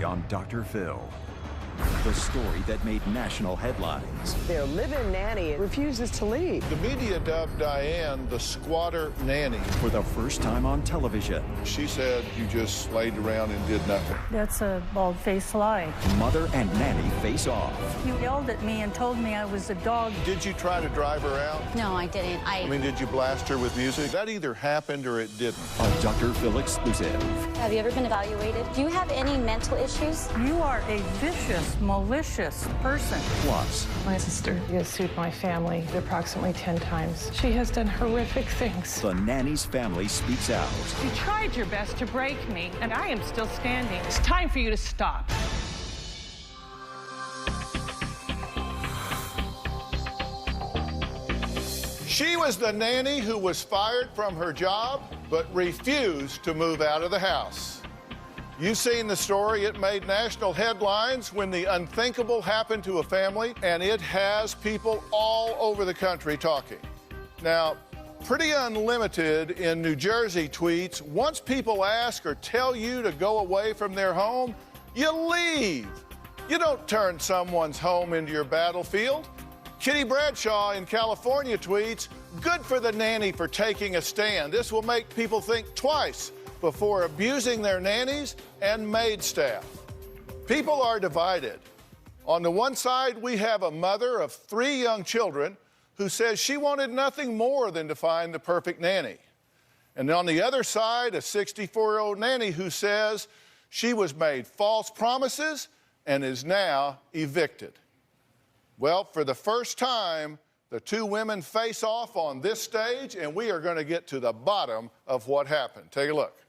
Today on Dr. Phil. The story that made national headlines. Their live-in nanny refuses to leave. The media dubbed Diane the squatter nanny. For the first time on television. She said you just laid around and did nothing. That's a bald-faced lie. Mother and nanny face off. You yelled at me and told me I was a dog. Did you try to drive her out? No, I didn't. I mean, did you blast her with music? That either happened or it didn't. A Dr. Phil exclusive. Have you ever been evaluated? Do you have any mental issues? You are a vicious, malicious person. Plus, my sister has sued my family approximately 10 times. She has done horrific things. the nanny's family speaks out. You tried your best to break me, and I am still standing. It's time for you to stop. She was the nanny who was fired from her job, but refused to move out of the house. You've seen the story. It made national headlines when the unthinkable happened to a family, and it has people all over the country talking. Now, pretty unlimited in New Jersey tweets, once people ask or tell you to go away from their home, you leave. You don't turn someone's home into your battlefield. Kitty Bradshaw in California tweets, good for the nanny for taking a stand. This will make people think twice before abusing their nannies and maid staff. People are divided. On the one side, we have a mother of 3 young children who says she wanted nothing more than to find the perfect nanny. And on the other side, a 64-year-old nanny who says she was made false promises and is now evicted. Well, for the first time, the 2 women face off on this stage, and we are going to get to the bottom of what happened. Take a look.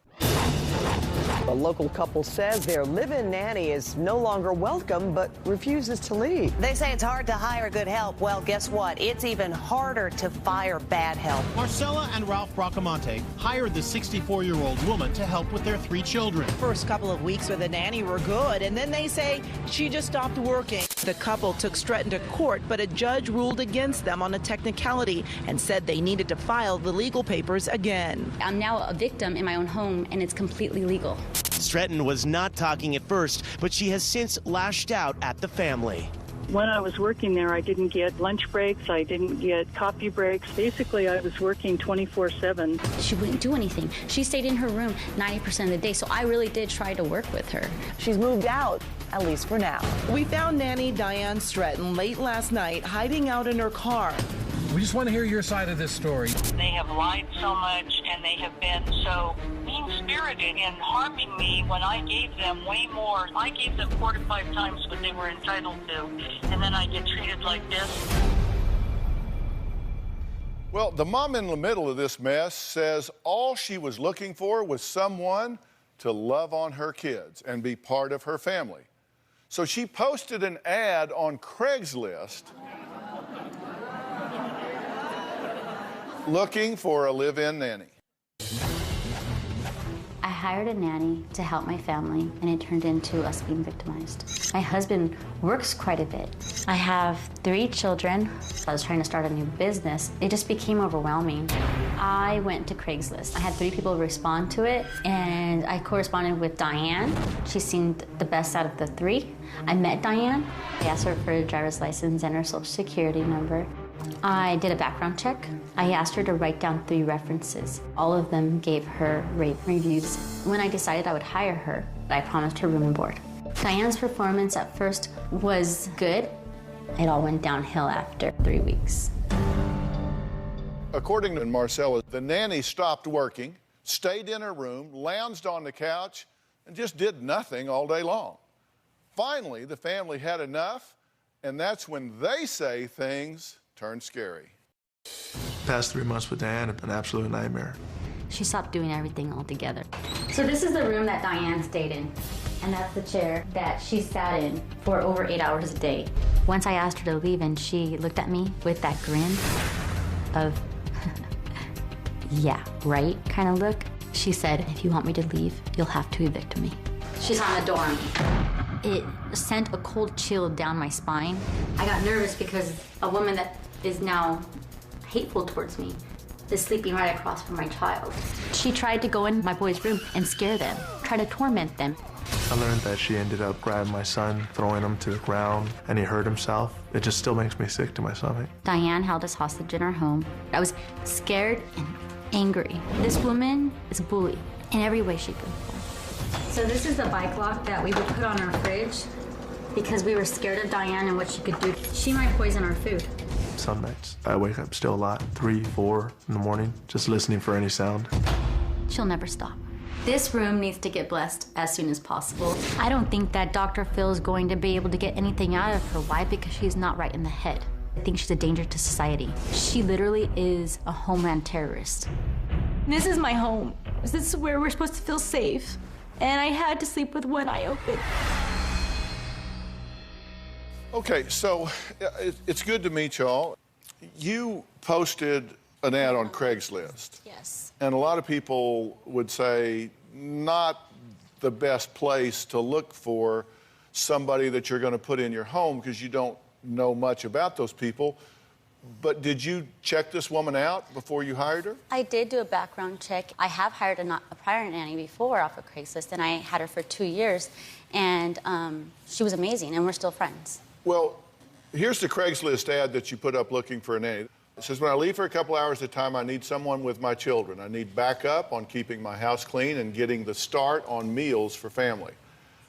The local couple says their live-in nanny is no longer welcome, but refuses to leave. They say it's hard to hire good help. Well, guess what? It's even harder to fire bad help. Marcella and Ralph Bracamonte hired the 64-year-old woman to help with their 3 children. First couple of weeks with the nanny were good, and then they say she just stopped working. The couple took Stretton to court, but a judge ruled against them on a technicality and said they needed to file the legal papers again. I'm now a victim in my own home, and it's completely legal. Stretton was not talking at first, but she has since lashed out at the family. When I was working there, I didn't get lunch breaks, I didn't get coffee breaks. Basically, I was working 24/7. She wouldn't do anything. She stayed in her room 90% of the day, so I really did try to work with her. She's moved out, at least for now. We found nanny Diane Stretton late last night hiding out in her car. We just want to hear your side of this story. They have lied so much, and they have been so mean-spirited in harming me when I gave them way more. I gave them 4 to 5 times what they were entitled to, and then I get treated like this. Well, the mom in the middle of this mess says all she was looking for was someone to love on her kids and be part of her family. So she posted an ad on Craigslist looking for a live-in nanny. I hired a nanny to help my family, and it turned into us being victimized. My husband works quite a bit. I have 3 children. I was trying to start a new business. It just became overwhelming. I went to Craigslist. I had 3 people respond to it, and I corresponded with Diane. She seemed the best out of the 3. I met Diane. I asked her for a driver's license and her social security number. I did a background check. I asked her to write down 3 references. All of them gave her rave reviews. When I decided I would hire her, I promised her room and board. Diane's performance at first was good. It all went downhill after 3 weeks. According to Marcella, the nanny stopped working, stayed in her room, lounged on the couch, and just did nothing all day long. Finally, the family had enough, and that's when they say things turn scary. Past 3 months with Diane have been an absolute nightmare. She stopped doing everything altogether. So this is the room that Diane stayed in, and that's the chair that she sat in for over 8 hours a day. Once I asked her to leave, and she looked at me with that grin of, yeah, right kind of look. She said, if you want me to leave, you'll have to evict me. She's on the door on me. It sent a cold chill down my spine. I got nervous because a woman that is now hateful towards me is sleeping right across from my child. She tried to go in my boys' room and scare them, try to torment them. I learned that she ended up grabbing my son, throwing him to the ground, and he hurt himself. It just still makes me sick to my stomach. Diane held us hostage in our home. I was scared and angry. This woman is a bully in every way, shape, or form. So this is the bike lock that we would put on our fridge because we were scared of Diane and what she could do. She might poison our food. Some nights, I wake up still a lot, 3, 4 in the morning, just listening for any sound. She'll never stop. This room needs to get blessed as soon as possible. I don't think that Dr. Phill is going to be able to get anything out of her. Why? Because she's not right in the head. I think she's a danger to society. She literally is a homeland terrorist. This is my home. This is where we're supposed to feel safe. And I had to sleep with one eye open. Okay, so it's good to meet y'all. You posted an ad on Craigslist. Yes. And a lot of people would say not the best place to look for somebody that you're going to put in your home because you don't know much about those people. But did you check this woman out before you hired her? I did do a background check. I have hired a prior nanny before off of Craigslist, and I had her for 2 years. And she was amazing, and we're still friends. Well, here's the Craigslist ad that you put up looking for a nanny. It says, when I leave for a couple hours at a time, I need someone with my children. I need backup on keeping my house clean and getting the start on meals for family.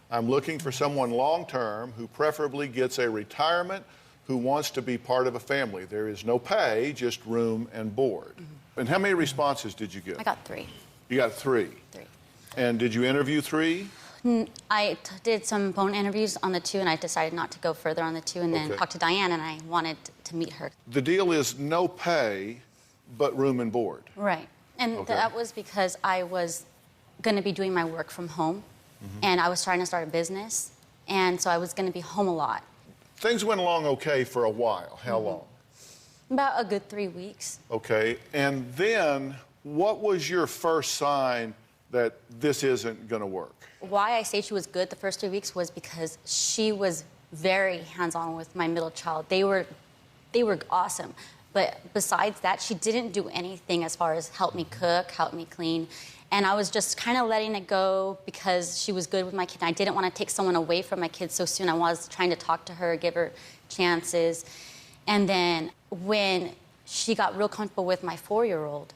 I'm looking for someone long-term who preferably gets a retirement, who wants to be part of a family. There is no pay, just room and board. Mm-hmm. And how many responses did you get? I got 3. You got 3? 3. And did you interview 3? I did some phone interviews on the 2, and I decided not to go further on the 2, and then talked to Diane, and I wanted to meet her. The deal is no pay, but room and board. Right. And that was because I was going to be doing my work from home, and I was trying to start a business, and so I was going to be home a lot. Things went along okay for a while. How long? About a good 3 weeks. Okay. And then what was your first sign that this isn't going to work? Why I say she was good the first 3 weeks was because she was very hands-on with my middle child. They were awesome. But besides that, she didn't do anything as far as help me cook, help me clean. And I was just kind of letting it go because she was good with my kid. I didn't want to take someone away from my kid so soon. I was trying to talk to her, give her chances. And then when she got real comfortable with my 4-year-old,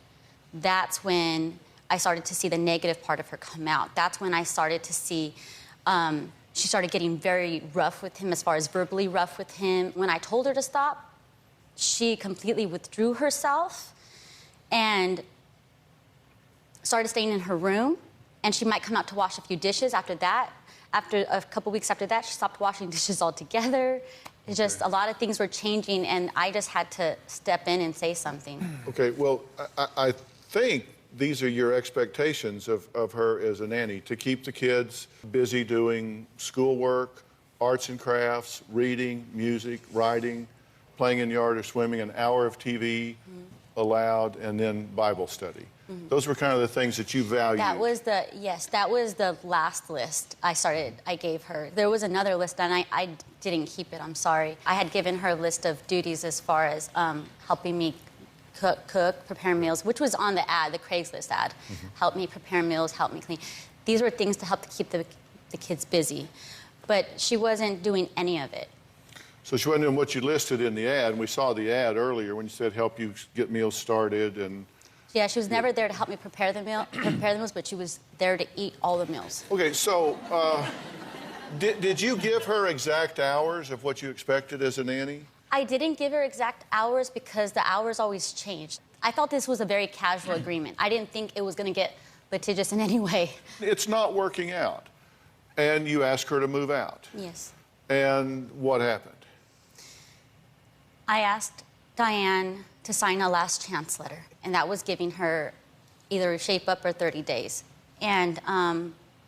that's when I started to see the negative part of her come out. That's when I started to see, she started getting very rough with him, as far as verbally rough with him. When I told her to stop, she completely withdrew herself and started staying in her room. And she might come out to wash a few dishes after that. After a couple weeks after that, she stopped washing dishes altogether. It's just a lot of things were changing, and I just had to step in and say something. Okay, well, I think these are your expectations of her as a nanny, to keep the kids busy doing schoolwork, arts and crafts, reading, music, writing, playing in the yard or swimming, an hour of TV allowed, and then Bible study. Those were kind of the things that you valued. That was the last list I gave her. There was another list, and I didn't keep it, I'm sorry. I had given her a list of duties as far as helping me cook, prepare meals, which was on the ad, the Craigslist ad. Help me prepare meals, help me clean. These were things to help to keep the kids busy. But she wasn't doing any of it. So she wasn't doing what you listed in the ad, and we saw the ad earlier when you said help you get meals started and... Yeah, she was never there to help me prepare the meals, but she was there to eat all the meals. Okay, so did you give her exact hours of what you expected as a nanny? I didn't give her exact hours because the hours always changed. I thought this was a very casual agreement. I didn't think it was going to get litigious in any way. It's not working out. And you asked her to move out. Yes. And what happened? I asked Diane to sign a last chance letter, and that was giving her either a shape up or 30 days. And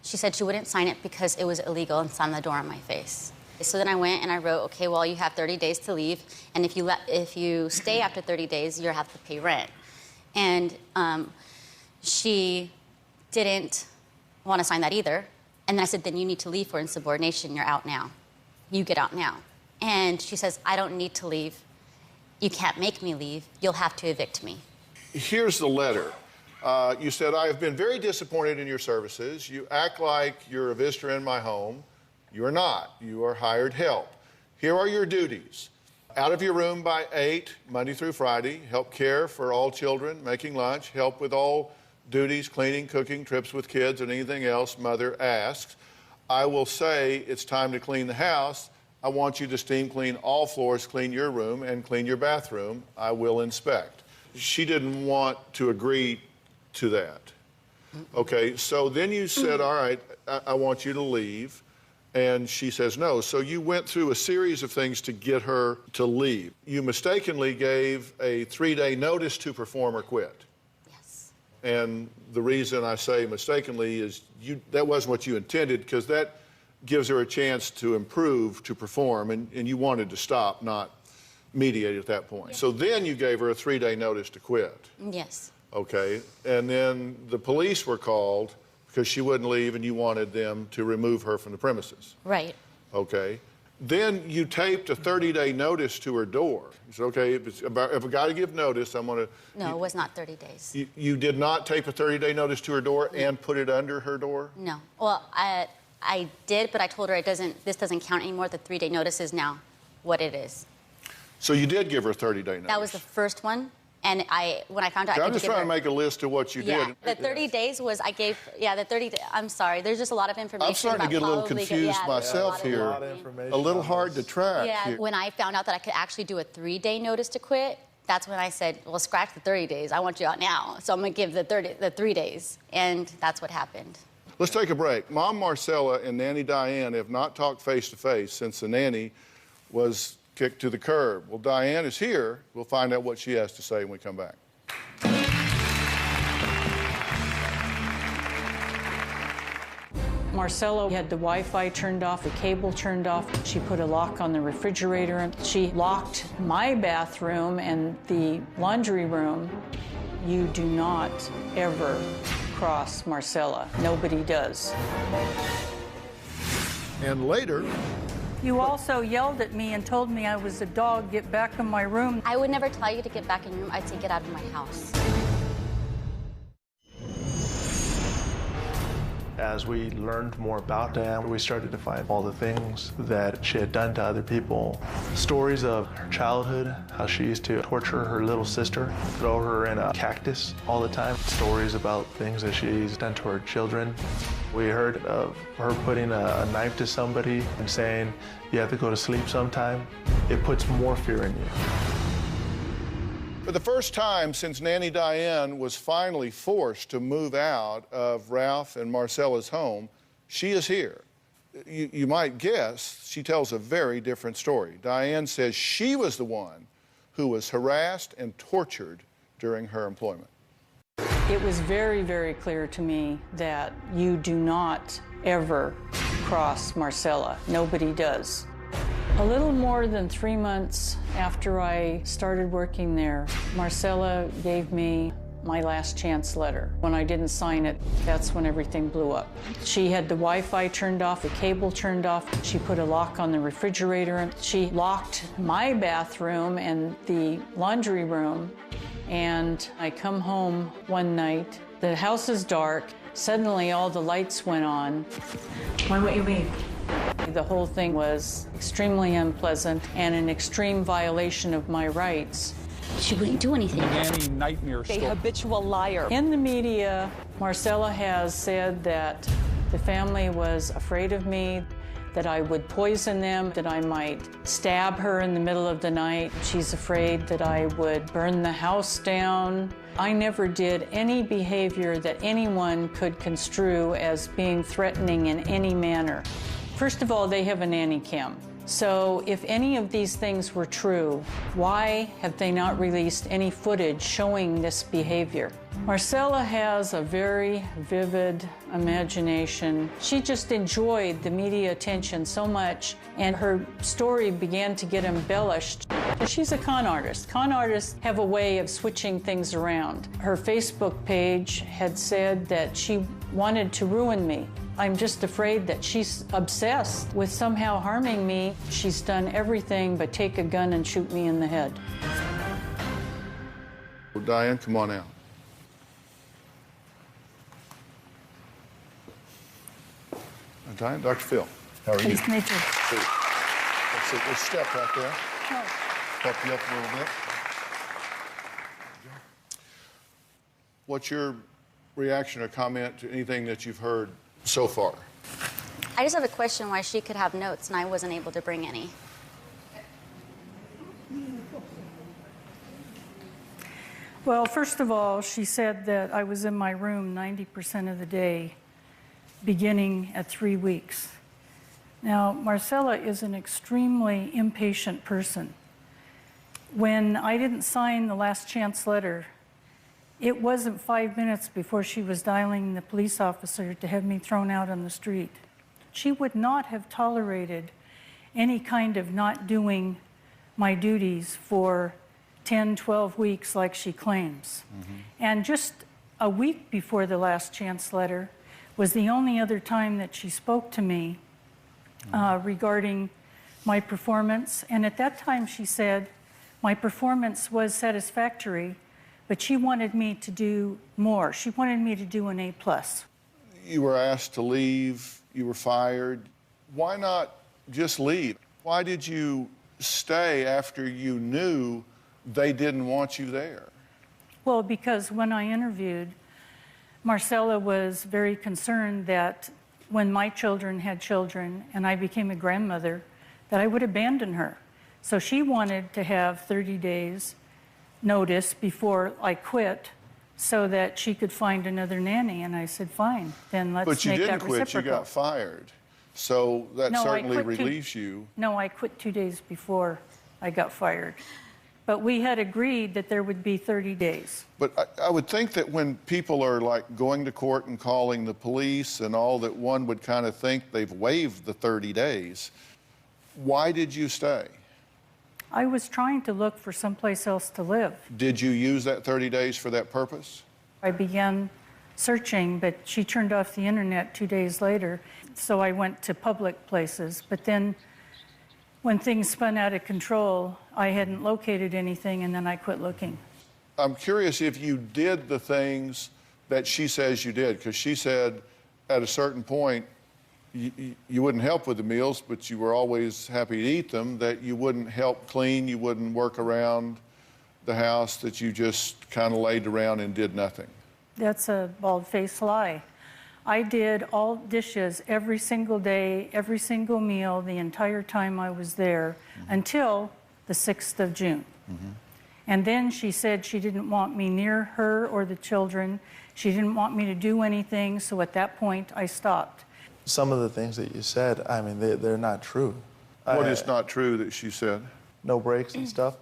she said she wouldn't sign it because it was illegal and slammed the door in my face. So then I went and I wrote, okay, well, you have 30 days to leave, and if you stay after 30 days, you'll have to pay rent. And she didn't want to sign that either. And then I said, then you need to leave for insubordination. You're out now. You get out now. And she says, I don't need to leave. You can't make me leave. You'll have to evict me. Here's the letter. You said, I have been very disappointed in your services. You act like you're a visitor in my home. You are not. You are hired help. Here are your duties. Out of your room by 8, Monday through Friday. Help care for all children, making lunch. Help with all duties, cleaning, cooking, trips with kids, and anything else mother asks. I will say it's time to clean the house. I want you to steam clean all floors, clean your room, and clean your bathroom. I will inspect. She didn't want to agree to that. Okay, so then you said, all right, I want you to leave. And she says no. So you went through a series of things to get her to leave. You mistakenly gave a 3-day notice to perform or quit. Yes. And the reason I say mistakenly is that wasn't what you intended, because that gives her a chance to improve, to perform, and you wanted to stop, not mediate at that point. Yes. So then you gave her a 3-day notice to quit. Yes. Okay, and then the police were called because she wouldn't leave and you wanted them to remove her from the premises. Right. Okay. Then you taped a 30-day notice to her door. You said, okay, if I got to give notice, I'm going to... No, it was not 30 days. You did not tape a 30-day notice to her door and put it under her door? No. Well, I did, but I told her this doesn't count anymore. The 3-day notice is now what it is. So you did give her a 30-day notice? That was the first one. And when I found out, I'm just trying to make a list of what you did. The 30 days was, the 30 days, I'm sorry, there's just a lot of information. I'm starting to get a little confused myself here. A little hard to track. Yeah, when I found out that I could actually do a 3-day notice to quit, that's when I said, well, scratch the 30 days. I want you out now. So I'm going to give the 3 days. And that's what happened. Let's take a break. Mom Marcella and Nanny Diane have not talked face-to-face since the nanny was kicked to the curb. Well, Diane is here. We'll find out what she has to say when we come back. Marcella had the Wi-Fi turned off, the cable turned off. She put a lock on the refrigerator, and she locked my bathroom and the laundry room. You do not ever cross Marcella. Nobody does. And later... You also yelled at me and told me I was a dog. Get back in my room. I would never tell you to get back in your room. I'd say get out of my house. As we learned more about Diane, we started to find all the things that she had done to other people. Stories of her childhood, how she used to torture her little sister, throw her in a cactus all the time. Stories about things that she's done to her children. We heard of her putting a knife to somebody and saying, you have to go to sleep sometime. It puts more fear in you. For the first time since Nanny Diane was finally forced to move out of Ralph and Marcella's home, she is here. You might guess she tells a very different story. Diane says she was the one who was harassed and tortured during her employment. It was very, very clear to me that you do not ever cross Marcella. Nobody does. A little more than 3 months after I started working there, Marcella gave me my last chance letter. When I didn't sign it, that's when everything blew up. She had the Wi-Fi turned off, the cable turned off. She put a lock on the refrigerator, and she locked my bathroom and the laundry room. And I come home one night, the house is dark, suddenly all the lights went on. Why won't you leave? The whole thing was extremely unpleasant and an extreme violation of my rights. She wouldn't do anything. Nanny nightmare story. A habitual liar. In the media, Marcella has said that the family was afraid of me, that I would poison them, that I might stab her in the middle of the night. She's afraid that I would burn the house down. I never did any behavior that anyone could construe as being threatening in any manner. First of all, they have a nanny cam. So if any of these things were true, why have they not released any footage showing this behavior? Marcella has a very vivid imagination. She just enjoyed the media attention so much, and her story began to get embellished. She's a con artist. Con artists have a way of switching things around. Her Facebook page had said that she wanted to ruin me. I'm just afraid that she's obsessed with somehow harming me. She's done everything but take a gun and shoot me in the head. Well, Diane, come on out. time. Dr. Phill, how are you? Nice to meet you. Let's see, we'll step right there. Help you up a little bit. What's your reaction or comment to anything that you've heard so far? I just have a question why she could have notes and I wasn't able to bring any. Well, first of all, she said that I was in my room 90% of the day, beginning at 3 weeks. Now, Marcella is an extremely impatient person. When I didn't sign the last chance letter, it wasn't 5 minutes before she was dialing the police officer to have me thrown out on the street. She would not have tolerated any kind of not doing my duties for 10, 12 weeks like she claims. And just a week before the last chance letter was the only other time that she spoke to me regarding my performance. And at that time she said my performance was satisfactory, but she wanted me to do more. She wanted me to do an A+. You were asked to leave, you were fired. Why not just leave? Why did you stay after you knew they didn't want you there? Well, because when I interviewed, Marcella was very concerned that when my children had children and I became a grandmother, that I would abandon her. So she wanted to have 30 days notice before I quit so that she could find another nanny. And I said, fine, then let's make that reciprocal. But you didn't quit, you got fired. So that certainly relieves you. No, I quit 2 days before I got fired. But we had agreed that there would be 30 days. But I would think that when people are like going to court and calling the police and all, that one would kind of think they've waived the 30 days. Why did you stay? I was trying to look for someplace else to live. Did you use that 30 days for that purpose? I began searching, but she turned off the internet 2 days later, so I went to public places. But then when things spun out of control, I hadn't located anything, and then I quit looking. I'm curious if you did the things that she says you did, because she said at a certain point, you wouldn't help with the meals, but you were always happy to eat them, that you wouldn't help clean, you wouldn't work around the house, that you just kind of laid around and did nothing. That's a bald-faced lie. I did all dishes every single day, every single meal, the entire time I was there, until the 6th of June. And then she said she didn't want me near her or the children. She didn't want me to do anything, so at that point I stopped. Some of the things that you said, I mean, they're not true. What is not true that she said? No breaks and stuff.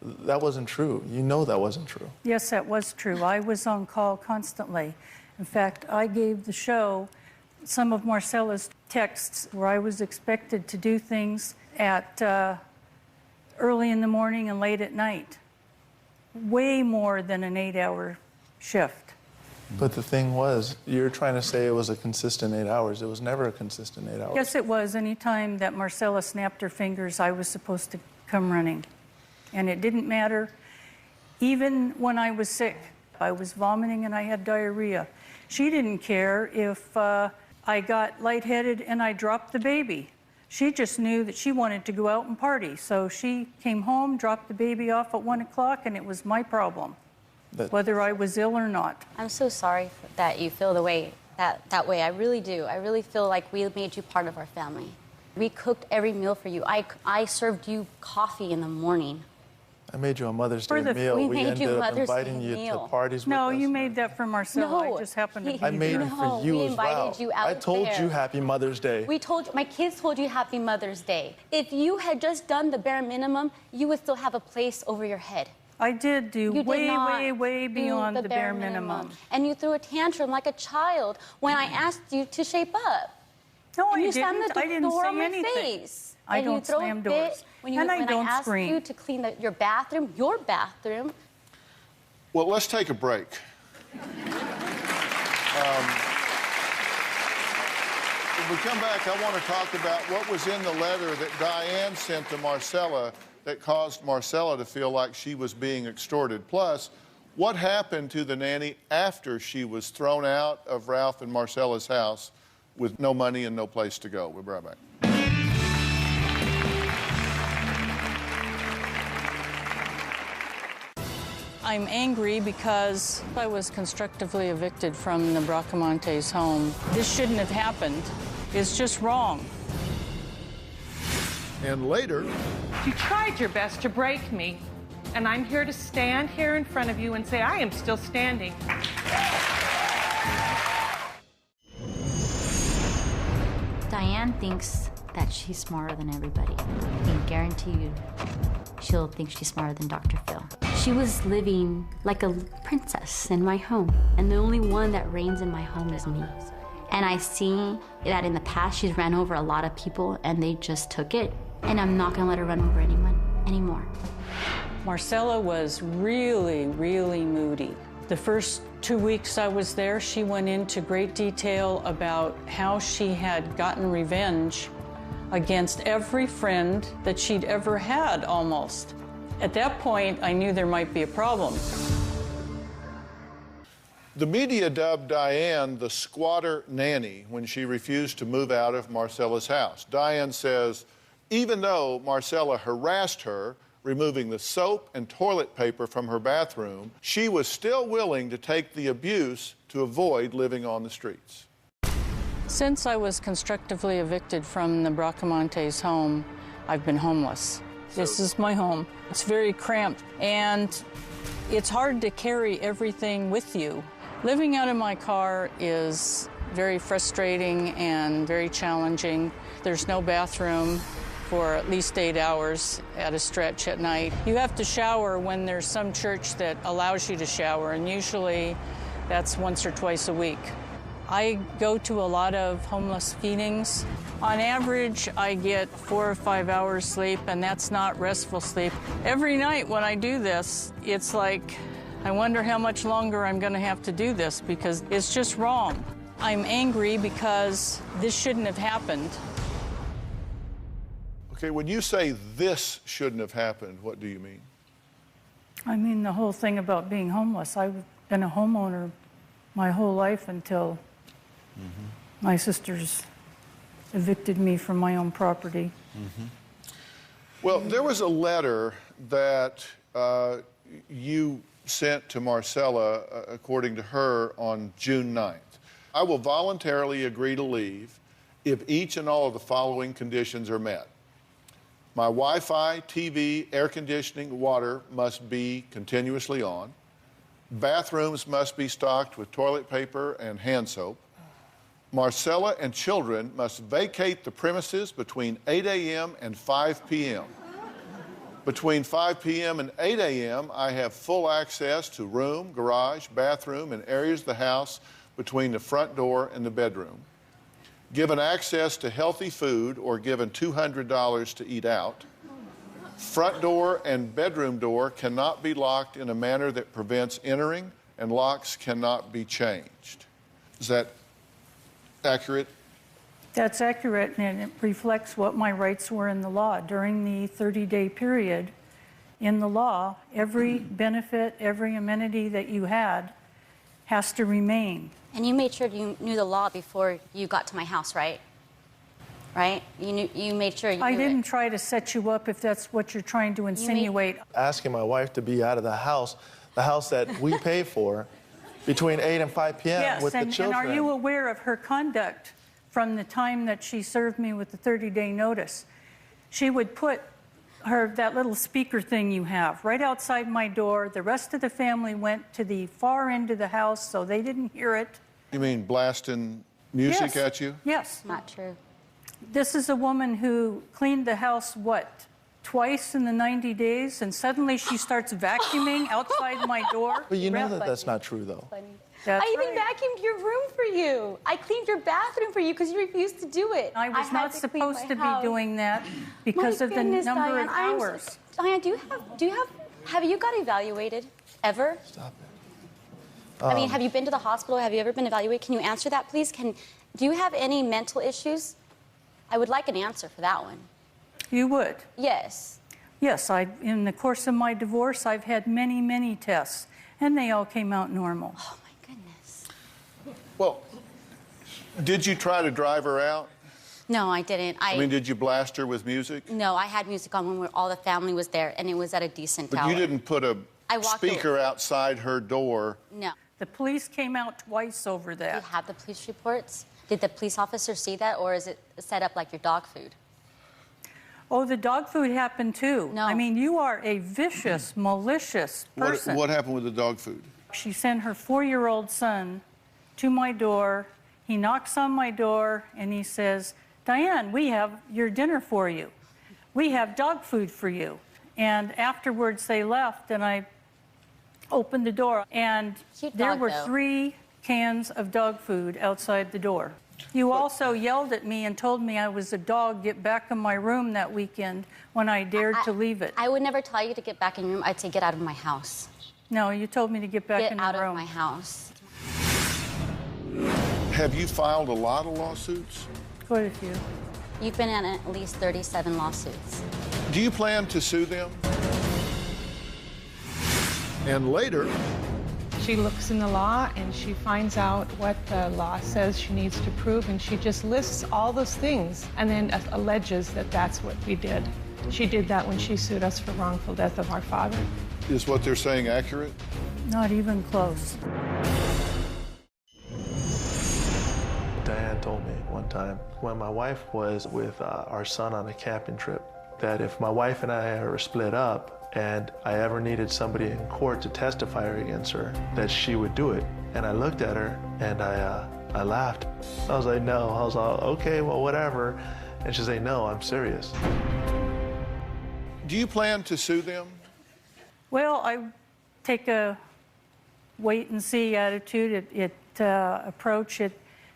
That wasn't true. You know that wasn't true. Yes, that was true. I was on call constantly. In fact, I gave the show some of Marcella's texts where I was expected to do things at early in the morning and late at night. Way more than an 8-hour shift. But the thing was, you're trying to say it was a consistent 8 hours. It was never a consistent 8 hours. Yes, it was. Any time that Marcella snapped her fingers, I was supposed to come running. And it didn't matter. Even when I was sick, I was vomiting and I had diarrhea. She didn't care if I got lightheaded and I dropped the baby. She just knew that she wanted to go out and party. So she came home, dropped the baby off at 1 o'clock, and it was my problem, whether I was ill or not. I'm so sorry that you feel the way that way. I really do. I really feel like we made you part of our family. We cooked every meal for you. I served you coffee in the morning. I made you a Mother's Day meal. We ended up inviting you to parties with us. No, you made that for Marcella. I just happened to be there. I made it for you as well. I told you Happy Mother's Day. We told you, my kids told you Happy Mother's Day. If you had just done the bare minimum, you would still have a place over your head. I did do way beyond the bare minimum. And you threw a tantrum like a child when I asked you to shape up. No, and I you didn't. slammed the I didn't door say on my anything. face. I and don't you throw slam a doors. fit when And I don't asked scream. you to clean your bathroom. Well, let's take a break. When we come back, I want to talk about what was in the letter that Diane sent to Marcella that caused Marcella to feel like she was being extorted. Plus, what happened to the nanny after she was thrown out of Ralph and Marcella's house with no money and no place to go. We'll be right back. I'm angry because I was constructively evicted from the Bracamontes home. This shouldn't have happened. It's just wrong. And later, You tried your best to break me, and I'm here to stand here in front of you and say I am still standing. Diane thinks that she's smarter than everybody. I can guarantee you she'll think she's smarter than Dr. Phill. She was living like a princess in my home, and the only one that reigns in my home is me. And I see that in the past she's ran over a lot of people and they just took it, and I'm not gonna let her run over anyone anymore. Marcella was really, really moody. The first 2 weeks I was there, she went into great detail about how she had gotten revenge against every friend that she'd ever had, almost. At that point, I knew there might be a problem. the media dubbed Diane the squatter nanny when she refused to move out of Marcella's house. Diane says, even though Marcella harassed her, removing the soap and toilet paper from her bathroom, she was still willing to take the abuse to avoid living on the streets. Since I was constructively evicted from the Bracamontes home, I've been homeless. This is my home. It's very cramped, and it's hard to carry everything with you. Living out of my car is very frustrating and very challenging. There's no bathroom for at least 8 hours at a stretch at night. You have to shower when there's some church that allows you to shower, and usually that's once or twice a week. I go to a lot of homeless feedings. On average, I get 4 or 5 hours sleep, and that's not restful sleep. Every night when I do this, it's like, I wonder how much longer I'm gonna have to do this because it's just wrong. I'm angry because this shouldn't have happened. Okay, when you say this shouldn't have happened, what do you mean? I mean the whole thing about being homeless. I've been a homeowner my whole life until my sisters evicted me from my own property. Well, there was a letter that you sent to Marcella, according to her, on June 9th. I will voluntarily agree to leave if each and all of the following conditions are met. My Wi-Fi, TV, air conditioning, water must be continuously on. Bathrooms must be stocked with toilet paper and hand soap. Marcella and children must vacate the premises between 8 a.m. and 5 p.m. Between 5 p.m. and 8 a.m., I have full access to room, garage, bathroom, and areas of the house between the front door and the bedroom. Given access to healthy food or given $200 to eat out. Front door and bedroom door cannot be locked in a manner that prevents entering, and locks cannot be changed. Is that accurate? That's accurate, and it reflects what my rights were in the law. During the 30-day period in the law, every benefit, every amenity that you had has to remain. And you made sure you knew the law before you got to my house, right? Right? You made sure you knew I didn't try to set you up if that's what you're trying to insinuate. Asking my wife to be out of the house that we pay for, between 8 and 5 p.m. with the children. And are you aware of her conduct from the time that she served me with the 30-day notice? She would put that little speaker thing you have right outside my door. The rest of the family went to the far end of the house, so they didn't hear it. You mean blasting music at you? Yes. Not true. This is a woman who cleaned the house, what, twice in the 90 days, and suddenly she starts vacuuming outside my door. But you know that that's not true, though. I even vacuumed your room for you. I cleaned your bathroom for you because you refused to do it. I was not supposed to be doing that because of the number of hours. Diane, have you got evaluated ever? Stop it. I mean, have you been to the hospital? Have you ever been evaluated? Can you answer that, please? Do you have any mental issues? I would like an answer for that one. You would? Yes. Yes, in the course of my divorce, I've had many, many tests, and they all came out normal. Oh, my goodness. Well, Did you try to drive her out? No, I didn't. I mean, did you blast her with music? No, I had music on when all the family was there, and it was at a decent But tower. you didn't put a speaker outside her door? No. The police came out twice over that. Do you have the police reports? Did the police officer see that, or is it set up like your dog food? Oh, the dog food happened too. No. I mean, you are a vicious, malicious person. What happened with the dog food? She sent her 4-year-old son to my door. He knocks on my door and he says, "Diane, we have your dinner for you. We have dog food for you." And afterwards they left and I opened the door and there were 3 cans of dog food outside the door. You also yelled at me and told me I was a dog. Get back in my room that weekend when I dared to leave it. I would never tell you to get back in your room. I'd say get out of my house. No, you told me to get back in the room. Get out of my house. Have you filed a lot of lawsuits? Quite a few. You've been in at least 37 lawsuits. Do you plan to sue them? And later, She looks in the law and she finds out what the law says she needs to prove, and she just lists all those things and then alleges that that's what we did. She did that when she sued us for wrongful death of our father. is what they're saying accurate? Not even close. Diane told me one time when my wife was with our son on a camping trip that if my wife and I ever split up and I ever needed somebody in court to testify against her, that she would do it. And I looked at her and I laughed. I was like, no. I was like, okay, well, whatever. And she said, no, I'm serious. Do you plan to sue them? Well, I take a wait-and-see attitude. Approach. It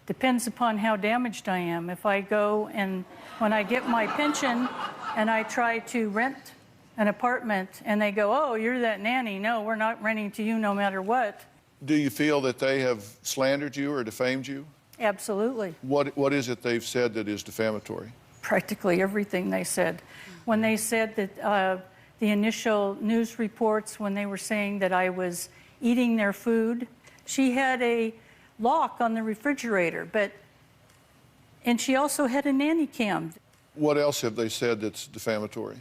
depends upon how damaged I am. If I go and when I get my pension and I try to rent an apartment and they go, oh, you're that nanny. No, we're not renting to you no matter what. Do you feel that they have slandered you or defamed you? Absolutely. What is it they've said that is defamatory? Practically everything they said. When they said that the initial news reports, when they were saying that I was eating their food, she had a lock on the refrigerator, and she also had a nanny cam. What else have they said that's defamatory?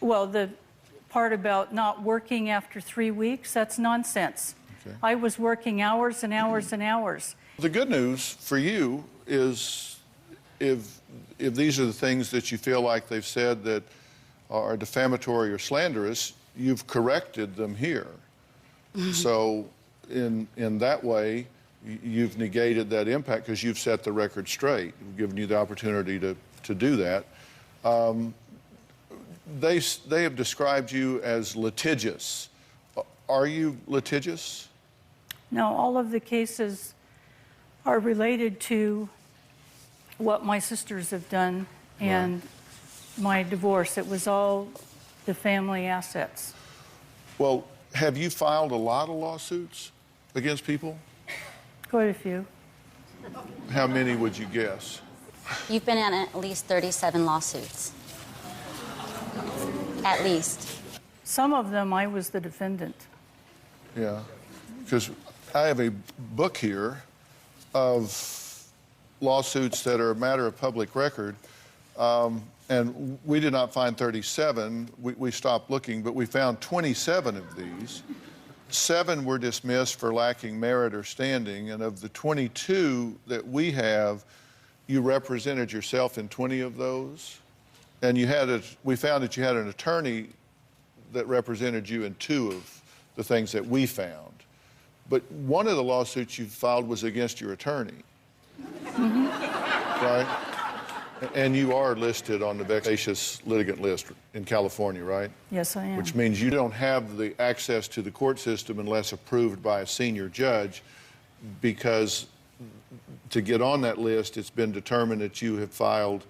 Well, the part about not working after 3 weeks, that's nonsense. Okay. I was working hours and hours and hours. The good news for you is if these are the things that you feel like they've said that are defamatory or slanderous, you've corrected them here. So in that way, you've negated that impact because you've set the record straight. We've given you the opportunity to do that. They have described you as litigious. Are you litigious? No, all of the cases are related to what my sisters have done and my divorce. It was all the family assets. Well, have you filed a lot of lawsuits against people? Quite a few. How many would you guess? You've been in at least 37 lawsuits. At least. Some of them I was the defendant. Yeah, because I have a book here of lawsuits that are a matter of public record, and we did not find 37. We stopped looking, but we found 27 of these. 7 were dismissed for lacking merit or standing, and of the 22 that we have, you represented yourself in 20 of those. And we found that you had an attorney that represented you in 2 of the things that we found. But one of the lawsuits you filed was against your attorney. Right? And you are listed on the vexatious litigant list in California, right? Yes, I am. Which means you don't have the access to the court system unless approved by a senior judge, because to get on that list, it's been determined that you have filed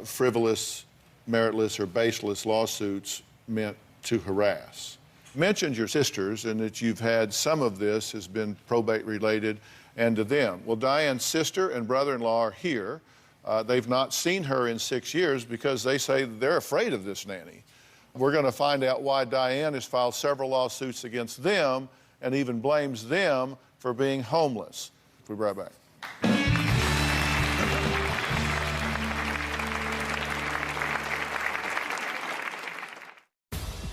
frivolous, meritless, or baseless lawsuits meant to harass. You mentioned your sisters and that you've had some of this has been probate related and to them. Well, Diane's sister and brother-in-law are here. They've not seen her in 6 years because they say they're afraid of this nanny. We're going to find out why Diane has filed several lawsuits against them and even blames them for being homeless. We'll be right back.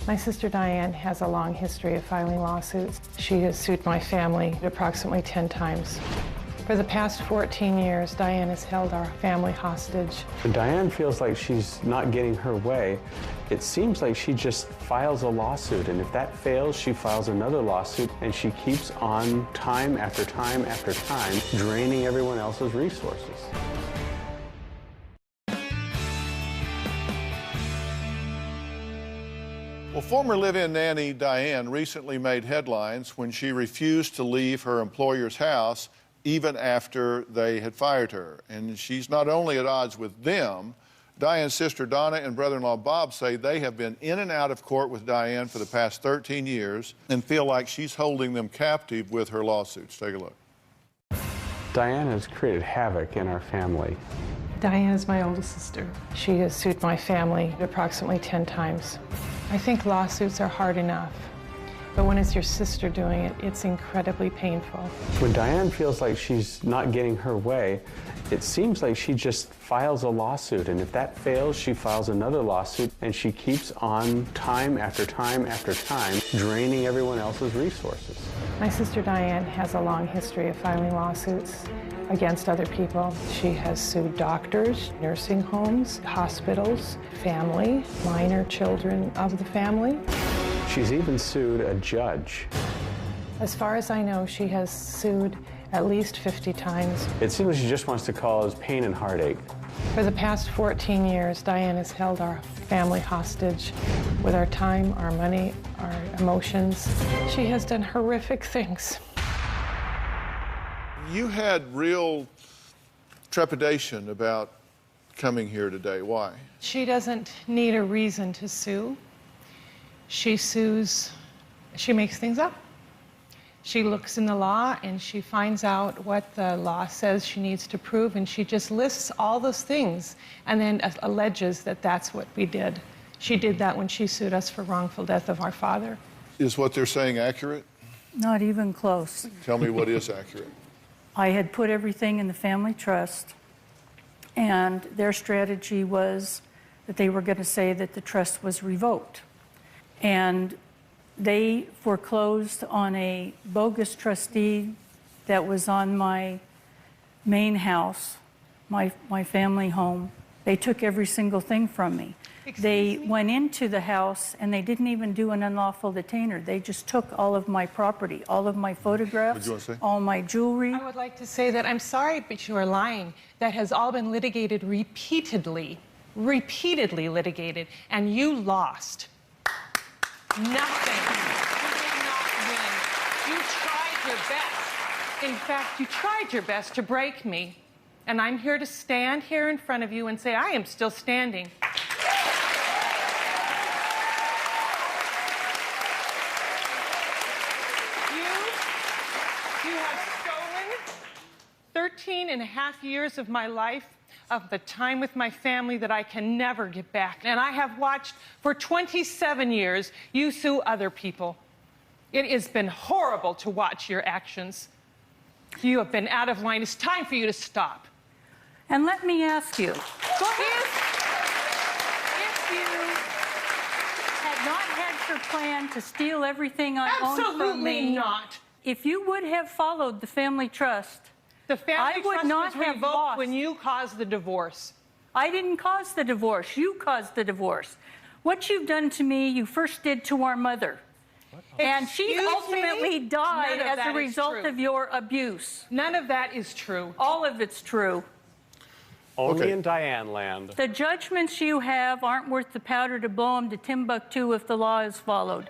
My sister Diane has a long history of filing lawsuits. She has sued my family approximately 10 times. For the past 14 years, Diane has held our family hostage. When Diane feels like she's not getting her way, it seems like she just files a lawsuit, and if that fails, she files another lawsuit, and she keeps on time after time after time, draining everyone else's resources. Well, former live-in nanny Diane recently made headlines when she refused to leave her employer's house even after they had fired her. And she's not only at odds with them, Diane's sister Donna and brother-in-law Bob say they have been in and out of court with Diane for the past 13 years and feel like she's holding them captive with her lawsuits. Take a look. Diane has created havoc in our family. Diane is my oldest sister. She has sued my family approximately 10 times. I think lawsuits are hard enough, but when it's your sister doing it, it's incredibly painful. When Diane feels like she's not getting her way, it seems like she just files a lawsuit, and if that fails, she files another lawsuit, and she keeps on time after time after time, draining everyone else's resources. My sister Diane has a long history of filing lawsuits against other people. She has sued doctors, nursing homes, hospitals, family, minor children of the family. She's even sued a judge. As far as I know, she has sued at least 50 times. It seems like she just wants to cause pain and heartache. For the past 14 years, Diane has held our family hostage with our time, our money, our emotions. She has done horrific things. You had real trepidation about coming here today. Why? She doesn't need a reason to sue. She sues, she makes things up. She looks in the law and she finds out what the law says she needs to prove, and she just lists all those things and then alleges that that's what we did. She did that when she sued us for wrongful death of our father. Is what they're saying accurate? Not even close. Tell me what is accurate. I had put everything in the family trust, and their strategy was that they were going to say that the trust was revoked. And they foreclosed on a bogus trustee that was on my main house, my family home. They took every single thing from me. They went into the house and they didn't even do an unlawful detainer. They just took all of my property, all of my photographs, all my jewelry. I would like to say that I'm sorry, but you are lying. That has all been litigated repeatedly litigated, and you lost. Nothing. You did not win. You tried your best. In fact, you tried your best to break me. And I'm here to stand here in front of you and say I am still standing. You have stolen 13 and a half years of my life, of the time with my family that I can never get back. And I have watched for 27 years you sue other people. It has been horrible to watch your actions. You have been out of line. It's time for you to stop. And let me ask you, Go ahead. if you had not had your plan to steal everything I owned from Absolutely me, not. if you would have followed the family trust, The family I would trust not was have revoked lost. when you caused the divorce. I didn't cause the divorce. You caused the divorce. What you've done to me, you first did to our mother. And she Excuse ultimately me? died None of as that a is result true. of your abuse. None of that is true. All of it's true. Only in Diane land. The judgments you have aren't worth the powder to blow them to Timbuktu if the law is followed.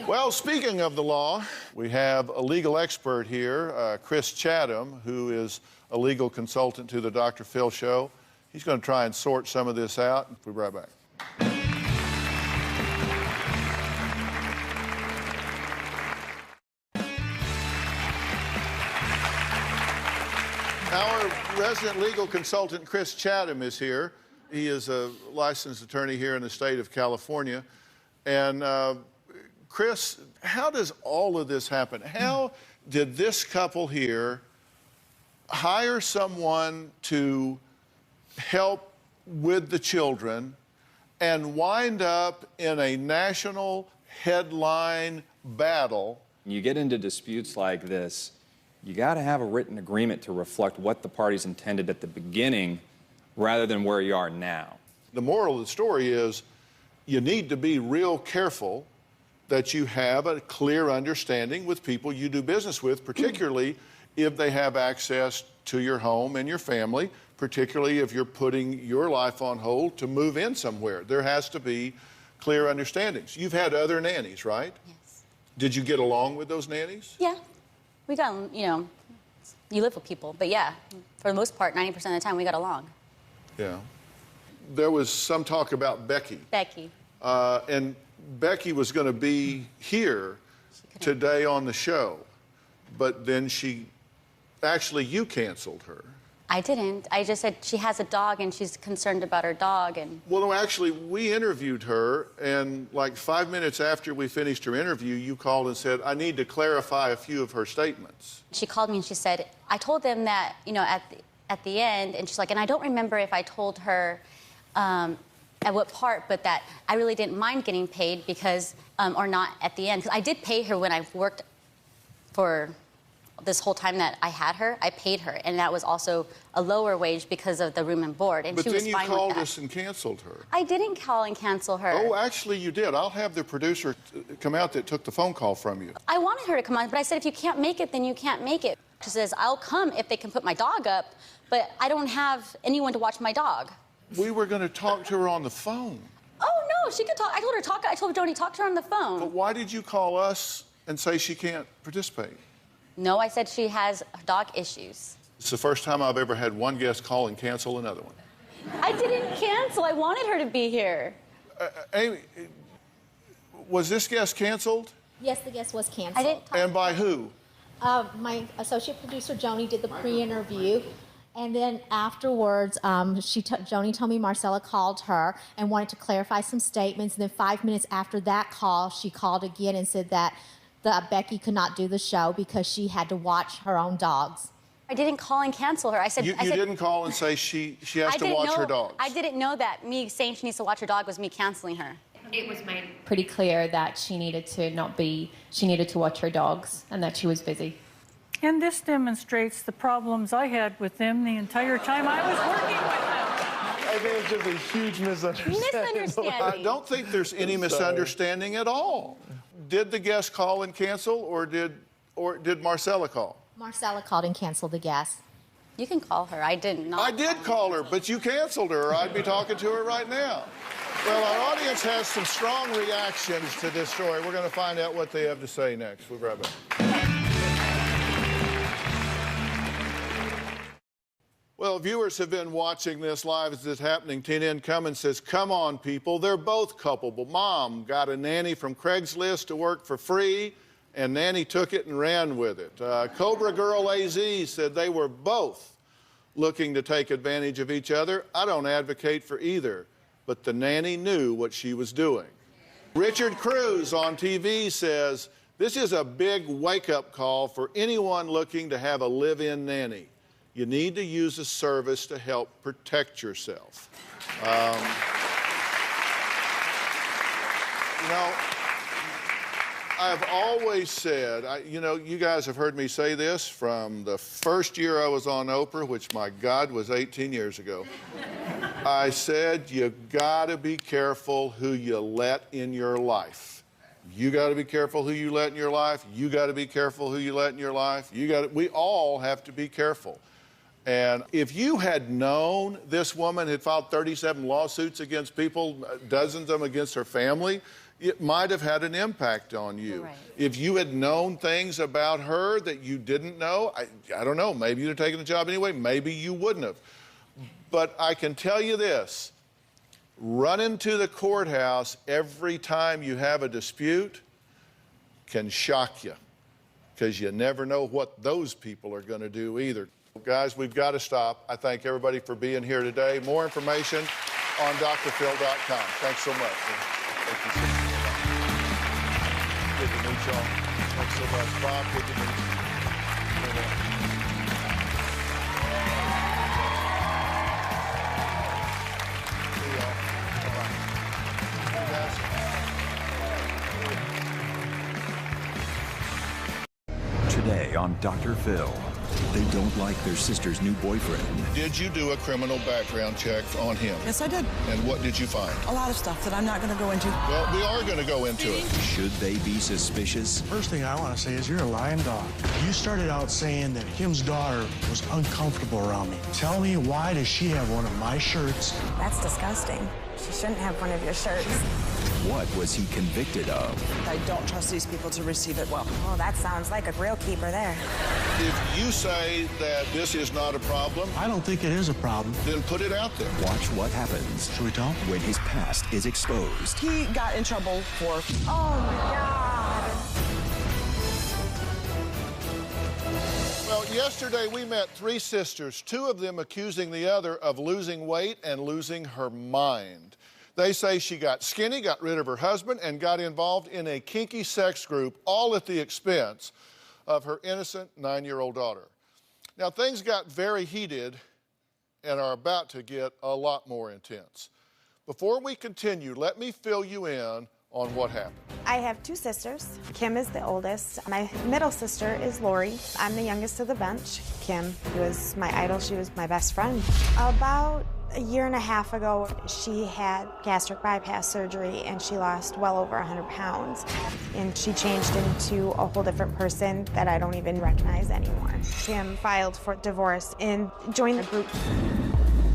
Well, speaking of the law, we have a legal expert here, Chris Chatham, who is a legal consultant to the Dr. Phill Show. He's going to try and sort some of this out. We'll be right back. Our resident legal consultant, Chris Chatham, is here. He is a licensed attorney here in the state of California. And Chris, how does all of this happen? How did this couple here hire someone to help with the children and wind up in a national headline battle? You get into disputes like this, you got to have a written agreement to reflect what the parties intended at the beginning rather than where you are now. The moral of the story is you need to be real careful that you have a clear understanding with people you do business with, particularly if they have access to your home and your family, particularly if you're putting your life on hold to move in somewhere. There has to be clear understandings. You've had other nannies, right? Yes. Did you get along with those nannies? Yeah. We got, you know, you live with people, but yeah, for the most part, 90% of the time we got along. Yeah. There was some talk about Becky. Becky. And Becky was going to be here today on the show, but then you canceled her. I didn't. I just said she has a dog and she's concerned about her dog. And well, no, actually, we interviewed her, and like 5 minutes after we finished her interview, you called and said, I need to clarify a few of her statements. She called me and she said, I told them that, you know, at the end, and she's like, and I don't remember if I told her at what part, but that I really didn't mind getting paid because, or not at the end, because I did pay her when I worked for this whole time that I had her. I paid her, and that was also a lower wage because of the room and board, and but she was fine with that. But then you called us and canceled her. I didn't call and cancel her. Oh, actually you did. I'll have the producer come out that took the phone call from you. I wanted her to come on, but I said, if you can't make it, then you can't make it. She says, I'll come if they can put my dog up, but I don't have anyone to watch my dog. We were going to talk to her on the phone. Oh, no, she could talk. I told Joni, talk to her on the phone. But why did you call us and say she can't participate? No, I said she has dog issues. It's the first time I've ever had one guest call and cancel another one. I didn't cancel. I wanted her to be here. Amy, was this guest canceled? Yes, the guest was canceled. I didn't. And by who? My associate producer, Joni, did the pre-interview. And then afterwards, Joni told me Marcella called her and wanted to clarify some statements. And then 5 minutes after that call, she called again and said that Becky could not do the show because she had to watch her own dogs. I didn't call and cancel her. I said you didn't call and say she has to watch her dogs. I didn't know that me saying she needs to watch her dog was me canceling her. It was made pretty clear that she needed to watch her dogs and that she was busy. And this demonstrates the problems I had with them the entire time I was working with them. I think it's just a huge misunderstanding. I don't think there's any misunderstanding at all. Did the guest call and cancel, or did Marcella call? Marcella called and canceled the guest. You can call her. I didn't. I did call her, but you canceled her, or I'd be talking to her right now. Well, our audience has some strong reactions to this story. We're going to find out what they have to say next. We'll be right back. Well, viewers have been watching this live as it's happening. Tina in Cummins says, come on, people. They're both culpable. Mom got a nanny from Craigslist to work for free, and nanny took it and ran with it. Cobra Girl AZ said they were both looking to take advantage of each other. I don't advocate for either, but the nanny knew what she was doing. Richard Cruz on TV says, this is a big wake-up call for anyone looking to have a live-in nanny. You need to use a service to help protect yourself. You know, I've always said, you guys have heard me say this from the first year I was on Oprah, which, my God, was 18 years ago. I said, you gotta be careful who you let in your life. You gotta be careful who you let in your life. You gotta be careful who you let in your life. We all have to be careful. And if you had known this woman had filed 37 lawsuits against people, dozens of them against her family, it might have had an impact on you. Right. If you had known things about her that you didn't know, I don't know, maybe you'd have taken the job anyway, maybe you wouldn't have. But I can tell you this, running to the courthouse every time you have a dispute can shock you, because you never know what those people are going to do either. Guys, we've got to stop. I thank everybody for being here today. More information on drphil.com. Thanks so much. Thank you so much. Good to meet y'all. Thanks so much, Bob. Good to meet you. Today on Dr. Phil, they don't like their sister's new boyfriend. Did you do a criminal background check on him? Yes, I did. And what did you find? A lot of stuff that I'm not going to go into. Well, we are going to go into it. Should they be suspicious? First thing I want to say is you're a lying dog. You started out saying that Kim's daughter was uncomfortable around me. Tell me, why does she have one of my shirts? That's disgusting. She shouldn't have one of your shirts. What was he convicted of? I don't trust these people to receive it well. Oh, that sounds like a grill keeper there. If you say that this is not a problem, I don't think it is a problem. Then put it out there. Watch what happens. Should we tell? When his past is exposed. He got in trouble for... Oh, my God. Well, yesterday we met 3 sisters, 2 of them accusing the other of losing weight and losing her mind. They say she got skinny, got rid of her husband, and got involved in a kinky sex group, all at the expense of her innocent 9-year-old daughter. Now, things got very heated and are about to get a lot more intense. Before we continue, let me fill you in on what happened. I have 2 sisters. Kim is the oldest. My middle sister is Lori. I'm the youngest of the bunch. Kim was my idol. She was my best friend. About a year and a half ago, she had gastric bypass surgery and she lost well over 100 pounds. And she changed into a whole different person that I don't even recognize anymore. Kim filed for divorce and joined the group.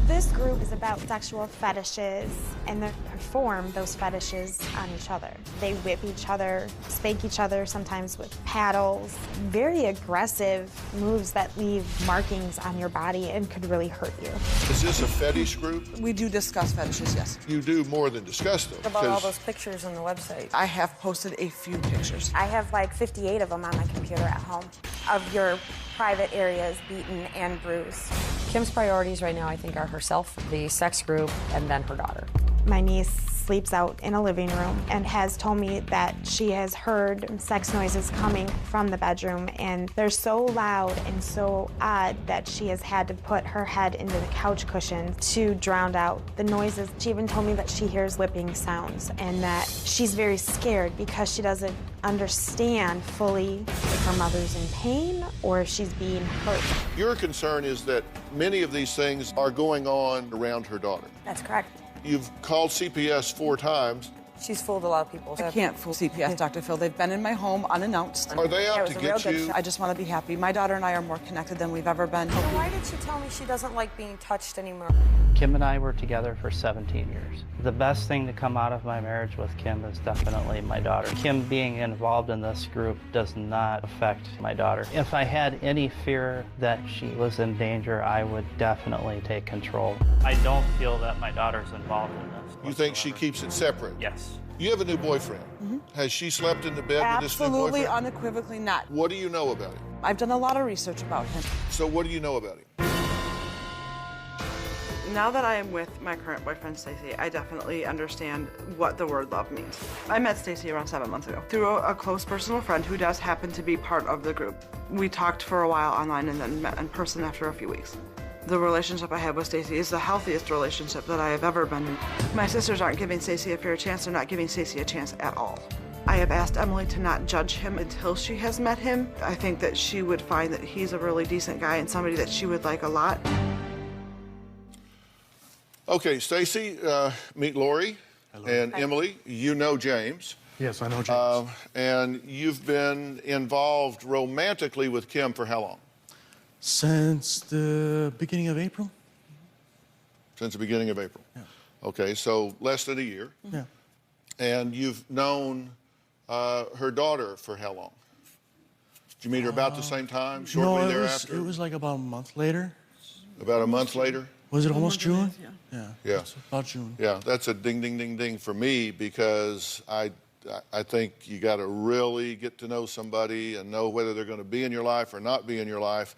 This group is about sexual fetishes, and they perform those fetishes on each other. They whip each other, spank each other, sometimes with paddles. Very aggressive moves that leave markings on your body and could really hurt you. Is this a fetish group? We do discuss fetishes, yes. You do more than discuss them. What about all those pictures on the website? I have posted a few pictures. I have like 58 of them on my computer at home of your private areas beaten and bruised. Kim's priorities right now, I think, are herself, the sex group, and then her daughter. My niece sleeps out in a living room and has told me that she has heard sex noises coming from the bedroom, and they're so loud and so odd that she has had to put her head into the couch cushion to drown out the noises. She even told me that she hears whipping sounds and that she's very scared because she doesn't understand fully if her mother's in pain or if she's being hurt. Your concern is that many of these things are going on around her daughter. That's correct. You've called CPS 4 times. She's fooled a lot of people. I can't fool CPS, Dr. Phil. They've been in my home unannounced. Are they out to get you? I just want to be happy. My daughter and I are more connected than we've ever been. So why did she tell me she doesn't like being touched anymore? Kim and I were together for 17 years. The best thing to come out of my marriage with Kim is definitely my daughter. Kim being involved in this group does not affect my daughter. If I had any fear that she was in danger, I would definitely take control. I don't feel that my daughter's involved in this. You think she keeps it separate? Yes. You have a new boyfriend. Mm-hmm. Has she slept in the bed with this new boyfriend? Absolutely, unequivocally not. What do you know about him? I've done a lot of research about him. So what do you know about him? Now that I am with my current boyfriend, Stacy, I definitely understand what the word love means. I met Stacy around 7 months ago through a close personal friend who does happen to be part of the group. We talked for a while online and then met in person after a few weeks. The relationship I have with Stacy is the healthiest relationship that I have ever been in. My sisters aren't giving Stacy a fair chance. They're not giving Stacy a chance at all. I have asked Emily to not judge him until she has met him. I think that she would find that he's a really decent guy and somebody that she would like a lot. Okay, Stacy, meet Lori. Hello. And Emily. You know James. Yes, I know James. And you've been involved romantically with Kim for how long? Since the beginning of April. Since the beginning of April? Yeah. Okay, so less than a year. Yeah. And you've known her daughter for how long? Did you meet her about the same time, shortly thereafter? It was like about a month later. About a month later? Was it almost June? Yeah. Yeah. About June. Yeah, that's a ding, ding, ding, ding for me because I think you got to really get to know somebody and know whether they're going to be in your life or not be in your life,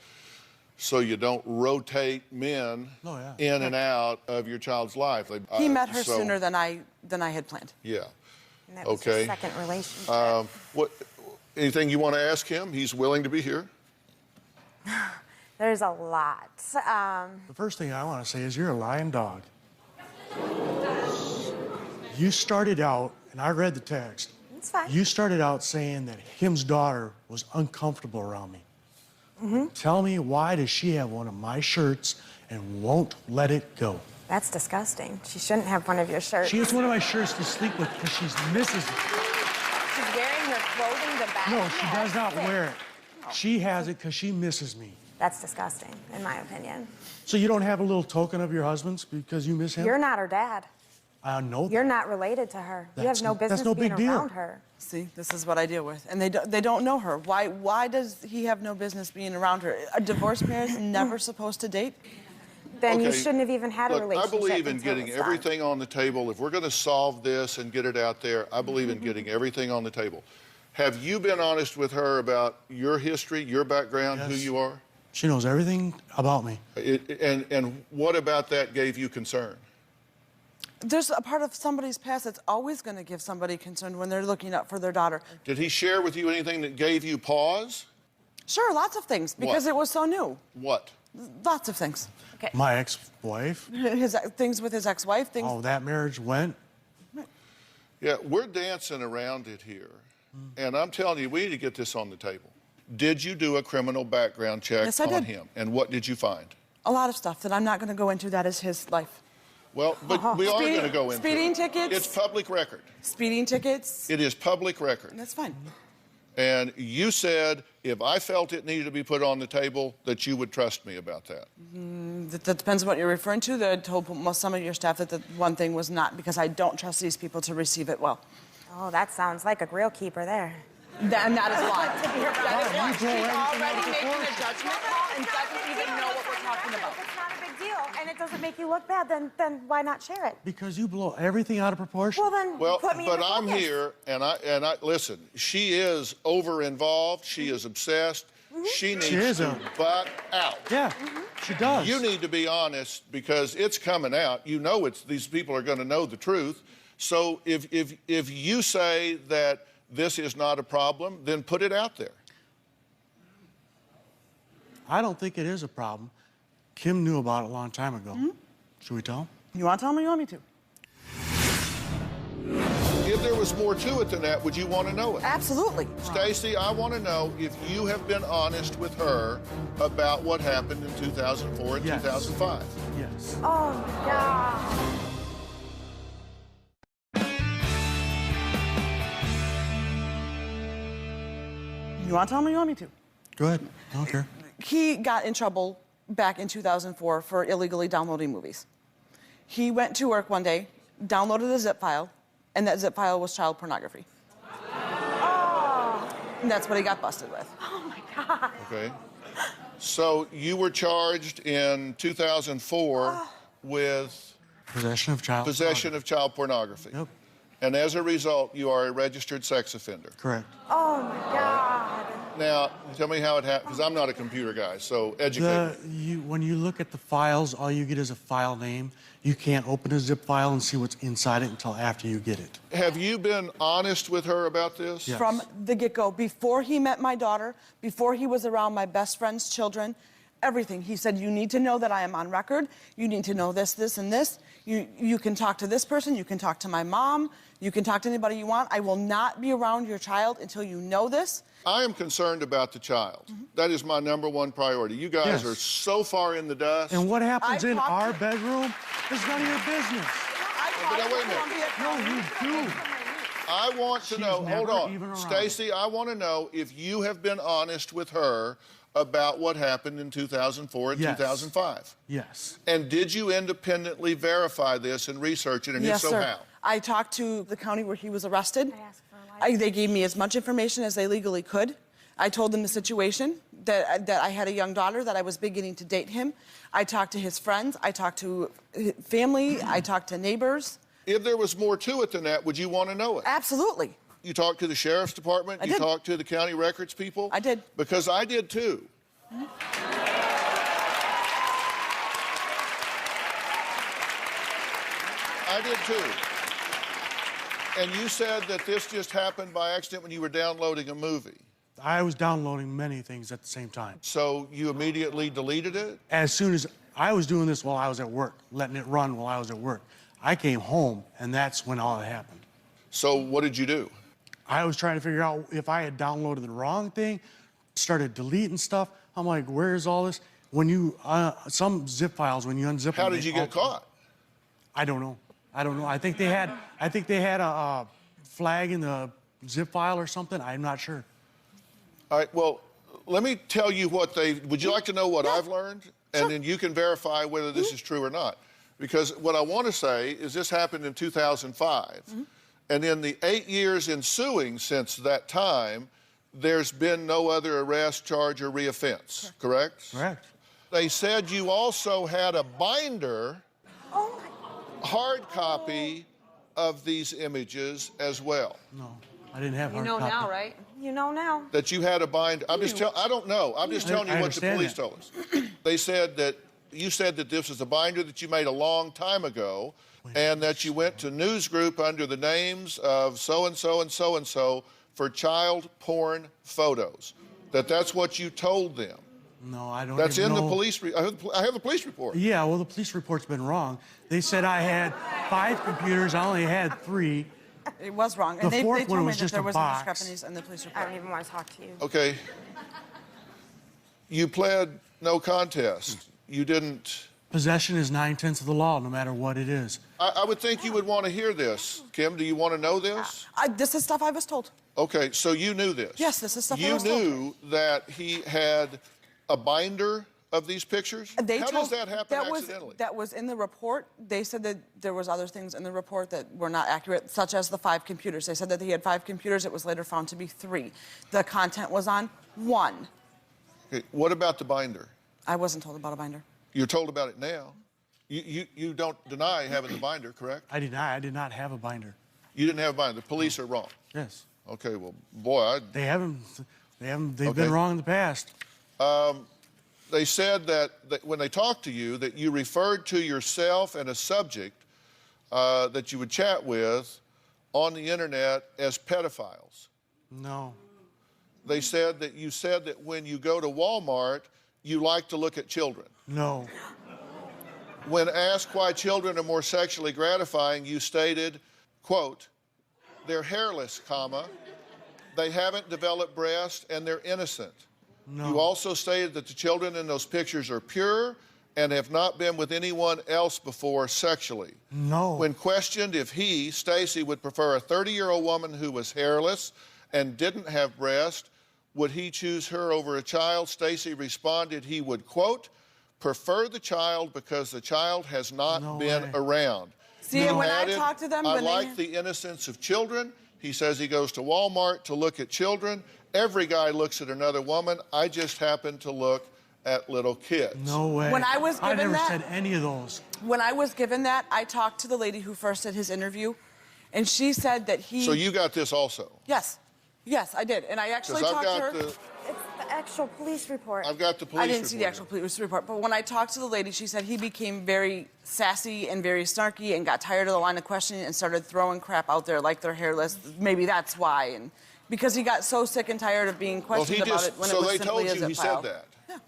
so you don't rotate men in and out of your child's life. He met her sooner than I had planned. Yeah. And that was okay. his second relationship. Anything you want to ask him? He's willing to be here. There's a lot. The first thing I want to say is you're a lying dog. You started out, and I read the text. It's fine. You started out saying that Kim's daughter was uncomfortable around me. Tell me, why does she have one of my shirts and won't let it go? That's disgusting. She shouldn't have one of your shirts. She has one of my shirts to sleep with because she's Mrs. She's wearing her clothing to bed? No, she does not wear it. She has it because she misses me. That's disgusting, in my opinion. So you don't have a little token of your husband's because you miss him? You're not her dad. I know. You're not related to her. You have no business no being big deal. around her. See, this is what I deal with. And they don't know her. Why does he have no business being around her? A divorced parent is never supposed to date? Then you Okay, shouldn't have even had a look, relationship. I believe in until getting it's done. everything on the table. If we're going to solve this and get it out there, I believe in getting everything on the table. Have you been honest with her about your history, your background, who you are? She knows everything about me. And what about that gave you concern? There's a part of somebody's past that's always going to give somebody concern when they're looking up for their daughter. Did he share with you anything that gave you pause? Sure, lots of things, because What? it was so new. What? Lots of things. Okay. My ex-wife. Things with his ex-wife, things... Oh, that marriage went. Yeah, we're dancing around it here. And I'm telling you, we need to get this on the table. Did you do a criminal background check Yes, I on did. him? And what did you find? A lot of stuff that I'm not going to go into. That is his life. Well, but we are going to go into speeding it. tickets. It's public record. Speeding tickets. It is public record. That's fine. And you said if I felt it needed to be put on the table, that you would trust me about that. That depends on what you're referring to. I told some of your staff that the one thing was not, because I don't trust these people to receive it well. Oh, that sounds like a real keeper there. And that is why. That is She's already making a judgment call and doesn't even know what we're talking about. If it's not a big deal and it doesn't make you look bad, then why not share it? Because you blow everything out of proportion. Well, then put me in but the I'm focus. here, and I listen. She is over-involved. She is obsessed. She needs to butt out. Yeah, she does. You need to be honest because it's coming out. You know, these people are going to know the truth. So if you say that this is not a problem, then put it out there. I don't think it is a problem. Kim knew about it a long time ago. Should we tell him? You want to tell me? You want me to? If there was more to it than that, would you want to know it? Absolutely. Stacy, I want to know if you have been honest with her about what happened in 2004 and 2005. Yes. Oh, my God. You want to tell me? You want me to? Go ahead. I don't care. He got in trouble back in 2004 for illegally downloading movies. He went to work one day, downloaded a zip file, and that zip file was child pornography. Oh. And that's what he got busted with. Oh, my God. Okay. So you were charged in 2004 with Possession of child pornography. Yep. And as a result, you are a registered sex offender. Correct. Oh, my God. Now, tell me how it happened, because I'm not a computer guy, so educate me. When you look at the files, all you get is a file name. You can't open a zip file and see what's inside it until after you get it. Have you been honest with her about this? Yes. From the get-go, before he met my daughter, before he was around my best friend's children, everything. He said, you need to know that I am on record. You need to know this, this, and this. You can talk to this person. You can talk to my mom. You can talk to anybody you want. I will not be around your child until you know this. I am concerned about the child. That is my #1 priority. You guys are so far in the dust. And what happens in our bedroom is none of your business. But now, wait a minute. No, you do. I want to know, hold never even on. around. Stacy, I want to know if you have been honest with her about what happened in 2004 and Yes. 2005. Yes. And did you independently verify this and research it, and Yes, if so, sir. how? I talked to the county where he was arrested. They gave me as much information as they legally could. I told them the situation, that I had a young daughter, that I was beginning to date him. I talked to his friends. I talked to his family. I talked to neighbors. If there was more to it than that, would you want to know it? Absolutely. You talked to the sheriff's department? I You did. talked to the county records people? I did. Because I did too. I did too. And you said that this just happened by accident when you were downloading a movie. I was downloading many things at the same time. So you immediately deleted it? As soon as I was doing this while I was at work, letting it run while I was at work, I came home, and that's when all that happened. So what did you do? I was trying to figure out if I had downloaded the wrong thing, started deleting stuff. I'm like, where's all this? When you, some zip files, when you unzip them. How did you get caught? I don't know. I think they had a flag in the zip file or something. I'm not sure. All right, well, let me tell you would you like to know what I've learned? And then you can verify whether this is true or not. Because what I want to say is this happened in 2005. And in the 8 years ensuing since that time, there's been no other arrest, charge, or reoffense, correct? Correct. They said you also had a binder, hard copy of these images as well. No, I didn't have You hard know copy. now, right? You know now. That you had a binder. I don't know. I'm just telling you what the police told us. They said that you said that this was a binder that you made a long time ago, and that you went to Newsgroup under the names of so-and-so and so-and-so for child porn photos. That's what you told them. No, I don't. That's even in know. the police. I have the police report. Yeah, well, the police report's been wrong. They said I had 5 computers. I only had 3. It was wrong. The And they fourth told one me was that just there a was box. discrepancies in the police report. I don't even want to talk to you. Okay. You pled no contest. You didn't. Possession is 9/10 of the law, no matter what it is. I would think you would want to hear this. Kim, do you want to know this? This is stuff I was told. Okay, so you knew this. Yes, this is stuff I You was told. knew that he had a binder of these pictures? How does that happen accidentally? That was in the report. They said that there was other things in the report that were not accurate, such as the 5 computers. They said that he had 5 computers. It was later found to be 3. The content was on 1. Okay, what about the binder? I wasn't told about a binder. You're told about it now. You don't deny having the binder, correct? I did not have a binder. You didn't have a binder. The police are wrong. Yes. Okay, well, boy, They've been wrong in the past. They said that when they talked to you, that you referred to yourself and a subject that you would chat with on the internet as pedophiles. No. They said that you said that when you go to Walmart, you like to look at children. No. When asked why children are more sexually gratifying, you stated, quote, they're hairless, comma, they haven't developed breasts, and they're innocent. No. You also stated that the children in those pictures are pure and have not been with anyone else before sexually. No. When questioned if he, Stacy, would prefer a 30-year-old woman who was hairless and didn't have breasts, would he choose her over a child? Stacy responded he would, quote, prefer the child because the child has not been around. See, He when I added, talk to them, I when they- like the innocence of children. He says he goes to Walmart to look at children. Every guy looks at another woman. I just happen to look at little kids. No way. When I was I given never that- said any of those. When I was given that, I talked to the lady who first did his interview, and she said that he... So you got this also? Yes. Yes, I did. And I actually 'Cause I've talked to got her... the- It's the actual police report. I've got the police I didn't see the report actual police report, but when I talked to the lady, she said he became very sassy and very snarky and got tired of the line of questioning and started throwing crap out there like they're hairless. Maybe that's why. And because he got so sick and tired of being questioned about it when it was they simply told a you zip he file. said that? Yeah.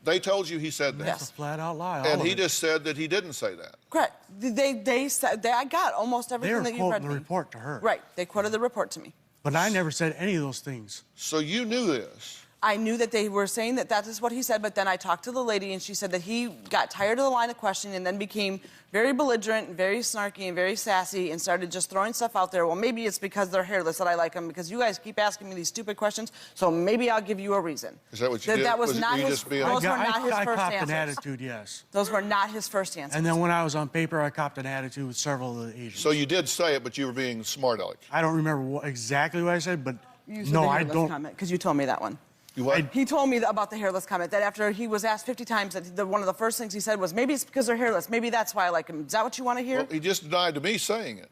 They told you he said that? That's a flat out lie. all And of he it. just said that he didn't say that. Correct. They said I got almost They everything were that you quoting read the me. report to her. Right. They quoted the report to me. But I never said any of those things. So you knew this? I knew that they were saying that is what he said, but then I talked to the lady and she said that he got tired of the line of questioning and then became very belligerent and very snarky and very sassy and started just throwing stuff out there. Well, maybe it's because they're hairless that I like them because you guys keep asking me these stupid questions, so maybe I'll give you a reason. Is that what you did? That was Was it not you his, just being- those were not his I first copped answers. an attitude, yes. Those were not his first answers. And then when I was on paper, I copped an attitude with several of the agents. So you did say it, but you were being smart aleck. I don't remember exactly what I said, but You said no, the I hairless don't. comment because you told me that one. You what? He told me about the hairless comment, that after he was asked 50 times, that one of the first things he said was, maybe it's because they're hairless. Maybe that's why I like them. Is that what you want to hear? Well, he just denied to me saying it.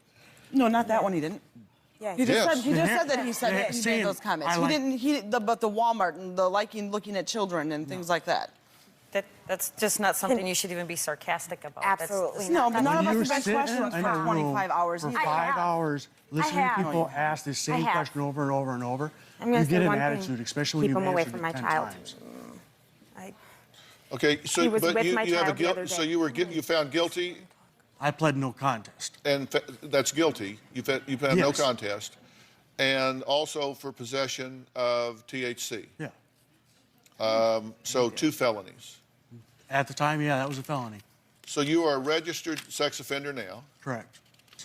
No, not that one. He didn't. Yeah, He just Yes. said he just said that he said Yeah, that he saying, made those comments. I He like- didn't. But the Walmart and the looking at children and things like that. That's just not something you should even be sarcastic about. Absolutely No, but none of You were us have been sitting questioned in for a room 25 hours. for either. 5 hours listening to people ask the I same have. question over and over and over. I'm gonna You say get an one thing. attitude, especially when Keep you him away answered from it my 10 child. times. Okay, so He was but with you, my you have a child the guilt. other So day. you found guilty, I pled no contest. and that's guilty. You found no Yes. contest, and also for possession of THC. Yeah. So 2 felonies. At the time, yeah, that was a felony. So you are a registered sex offender now. Correct.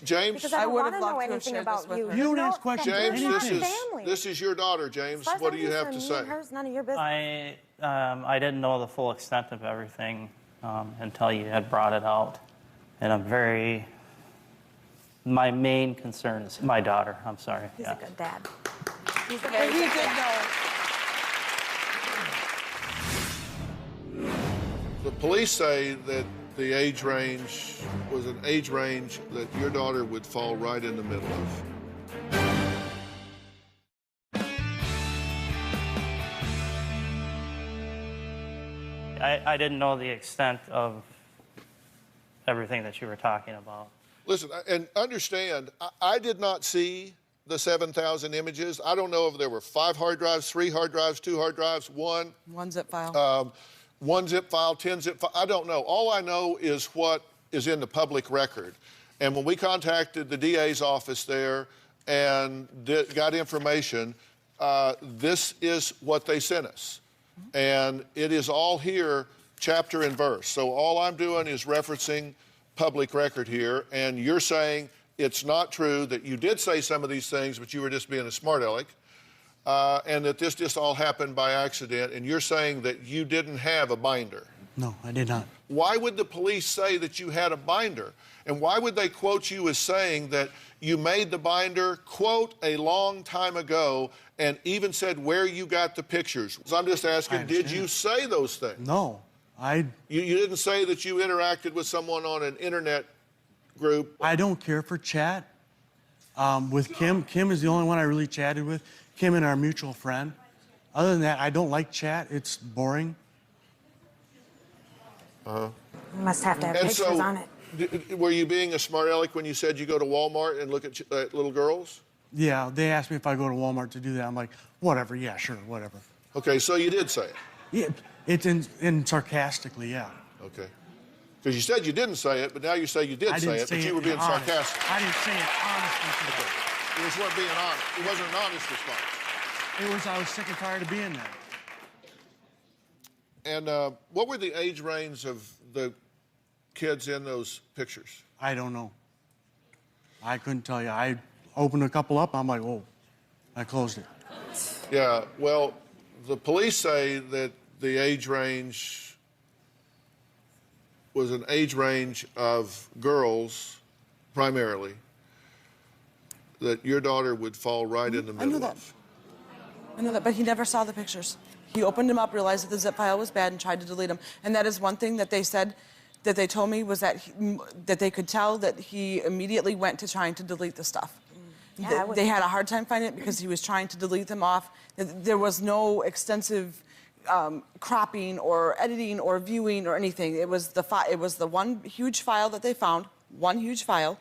James, Because I would have loved to have shared this with her. You don't ask questions. James, anything. this is your daughter, James. As far as What I'm do you have to concerned, say? me and her's none of your business. I didn't know the full extent of everything until you had brought it out. And my main concern is my daughter. I'm sorry. He's a good dad. He's a Yeah, very he good did dad. know. The police say that the age range was an age range that your daughter would fall right in the middle of. I didn't know the extent of everything that you were talking about. Listen, and understand, I did not see the 7,000 images. I don't know if there were 5 hard drives, 3 hard drives, 2 hard drives, 1. 1 zip file. 1 zip file, 10 zip file. I don't know. All I know is what is in the public record. And when we contacted the DA's office there and got information, this is what they sent us. And it is all here, chapter and verse. So all I'm doing is referencing public record here, and you're saying it's not true, that you did say some of these things, but you were just being a smart aleck, and that this just all happened by accident, and you're saying that you didn't have a binder. No, I did not. Why would the police say that you had a binder? And why would they quote you as saying that you made the binder, quote, a long time ago, and even said where you got the pictures? So I'm just asking, did you say those things? No. You didn't say that you interacted with someone on an internet group? I don't care for chat. With Kim, Kim is the only one I really chatted with. Kim and our mutual friend. Other than that, I don't like chat. It's boring. You must have to have pictures on it. Were you being a smart aleck when you said you go to Walmart and look at little girls? Yeah, they asked me if I go to Walmart to do that. I'm like, whatever, yeah, sure, whatever. Okay, so you did say it? Yeah, it's in sarcastically, yeah. Okay. Because you said you didn't say it, but now you say you did say it, but you were being sarcastic. I didn't say it honestly to the It was what being honest. It wasn't an honest response. I was sick and tired of being there. And what were the age range of the kids in those pictures? I don't know. I couldn't tell you. I opened a couple up, I'm like, whoa. I closed it. Yeah, well, the police say that the age range was an age range of girls, primarily, that your daughter would fall right in the middle of. I know that, but he never saw the pictures. He opened them up, realized that the zip file was bad, and tried to delete them. And that is one thing that they said, that they told me, was that that they could tell that he immediately went to trying to delete the stuff. Yeah, They had a hard time finding it because he was trying to delete them off. There was no extensive cropping or editing or viewing or anything. It was the one huge file that they found, one huge file,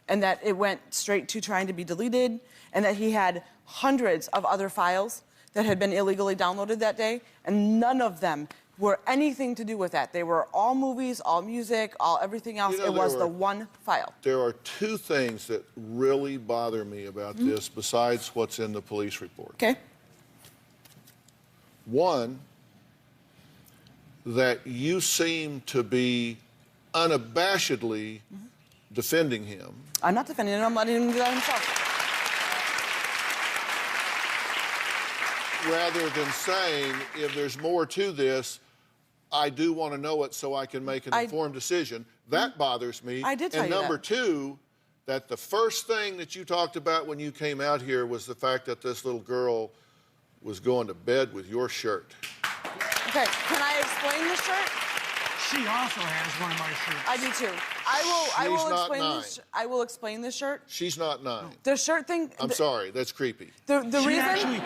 and that it went straight to trying to be deleted, and that he had hundreds of other files that had been illegally downloaded that day, and none of them were anything to do with that. They were all movies, all music, all everything else. It was the one file. There are 2 things that really bother me about this besides what's in the police report. Okay. One, that you seem to be unabashedly defending him. I'm not defending him. I'm letting him do that himself. Rather than saying, if there's more to this, I do want to know it so I can make an informed decision. That bothers me. I did tell you And number that. 2, that the first thing that you talked about when you came out here was the fact that this little girl was going to bed with your shirt. Okay, can I explain the shirt? She also has one of my shirts. I do too. I will not explain 9. this. I will explain the shirt. She's not 9. The shirt thing. I'm sorry, that's creepy. The reason.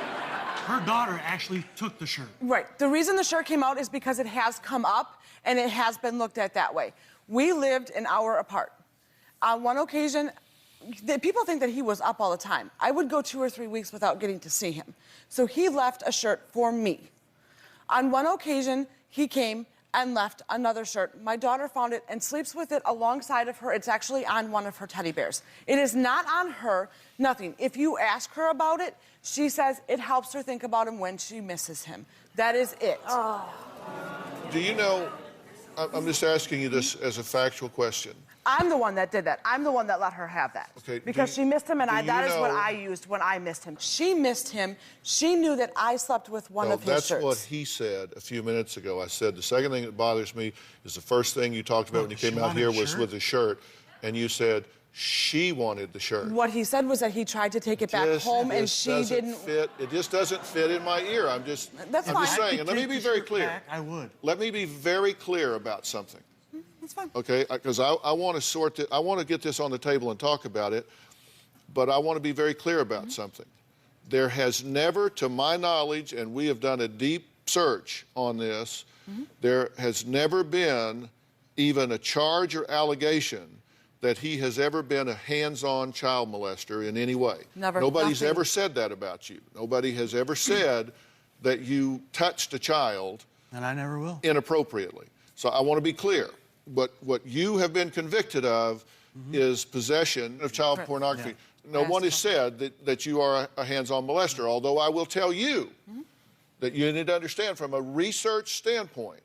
Her daughter actually took the shirt. Right. The reason the shirt came out is because it has come up and it has been looked at that way. We lived an hour apart. On one occasion, people think that he was up all the time. I would go 2 or 3 weeks without getting to see him. So he left a shirt for me. On one occasion, he came and left another shirt. My daughter found it and sleeps with it alongside of her. It's actually on one of her teddy bears. It is not on her, nothing. If you ask her about it, she says it helps her think about him when she misses him. That is it. Oh. Do you know, I'm just asking you this as a factual question. I'm the one that did that. I'm the one that let her have that. Okay, because she missed him, and that is what know- I used when I missed him. She missed him. She knew that I slept with one of his shirts. That's what he said a few minutes ago. I said the second thing that bothers me is the first thing you talked about when you came out here was with the shirt, and you said she wanted the shirt. What he said was that he tried to take it back home, and she didn't. It just doesn't fit in my ear. I'm just saying. And let me be very clear. I would. Let me be very clear about something. That's fine. Okay, because I want to sort it. I want to get this on the table and talk about it, but I want to be very clear about something. There has never, to my knowledge, and we have done a deep search on this, there has never been even a charge or allegation that he has ever been a hands-on child molester in any way. Never. Nobody's Nothing. ever said that about you. Nobody has ever said that you touched a child And I never will. inappropriately. So I want to be clear. What you have been convicted of is possession of child pornography. No one has said that you are a hands-on molester, although I will tell you that you need to understand from a research standpoint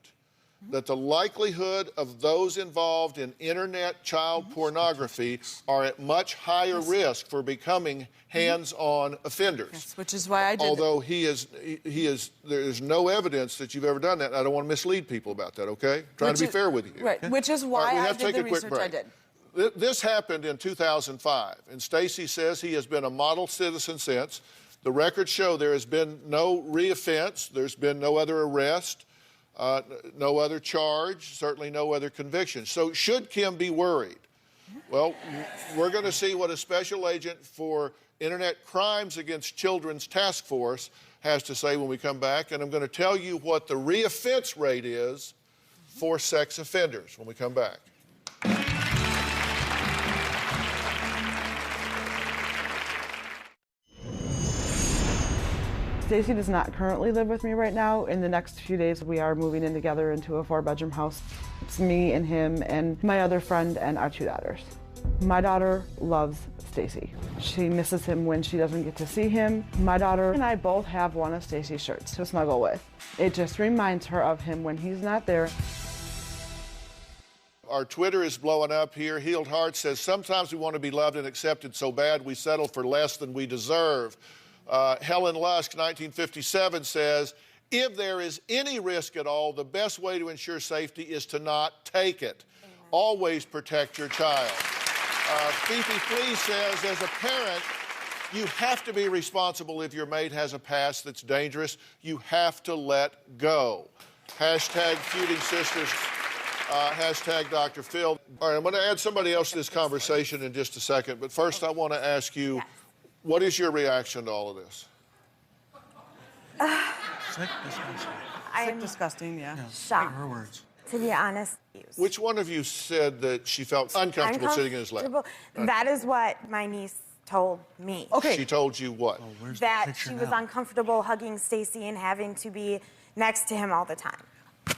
that the likelihood of those involved in internet child pornography are at much higher risk for becoming hands-on offenders. Yes, which is why I did Although there is no evidence that you've ever done that. I don't want to mislead people about that, okay? Trying to be fair with you. Right, which is why we I have to did take the a quick research I break. did. This happened in 2005, and Stacy says he has been a model citizen since. The records show there has been no reoffense, there's been no other arrest, no other charge, certainly no other conviction. So should Kim be worried? Well, we're going to see what a special agent for Internet Crimes Against Children's Task Force has to say when we come back, and I'm going to tell you what the reoffense rate is for sex offenders when we come back. Stacy does not currently live with me right now. In the next few days, we are moving in together into a 4-bedroom house. It's me and him and my other friend and our 2 daughters. My daughter loves Stacy. She misses him when she doesn't get to see him. My daughter and I both have one of Stacy's shirts to snuggle with. It just reminds her of him when he's not there. Our Twitter is blowing up here. Healed Heart says, sometimes we want to be loved and accepted so bad we settle for less than we deserve. Helen Lusk, 1957, says, if there is any risk at all, the best way to ensure safety is to not take it. Always protect your child. Fifi Flea says, as a parent, you have to be responsible if your mate has a past that's dangerous. You have to let go. Hashtag feuding sisters. Hashtag Dr. Phill. All right, I'm going to add somebody else to this conversation in just a second, but first I want to ask you, what is your reaction to all of this? Sick, disgusting. Sick, disgusting, yeah. Shocked. Her words. To be honest. Which one of you said that she felt uncomfortable sitting in his lap? That is what my niece told me. She told you what? That she was uncomfortable hugging Stacy and having to be next to him all the time.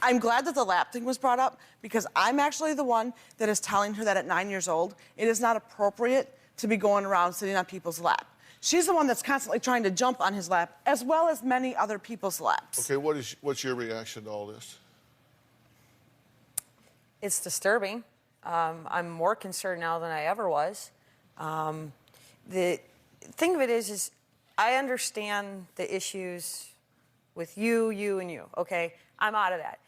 I'm glad that the lap thing was brought up because I'm actually the one that is telling her that at 9 years old, it is not appropriate to be going around sitting on people's lap. She's the one that's constantly trying to jump on his lap, as well as many other people's laps. Okay, what's your reaction to all this? It's disturbing. I'm more concerned now than I ever was. The thing of it is I understand the issues with you, and you, okay? I'm out of that.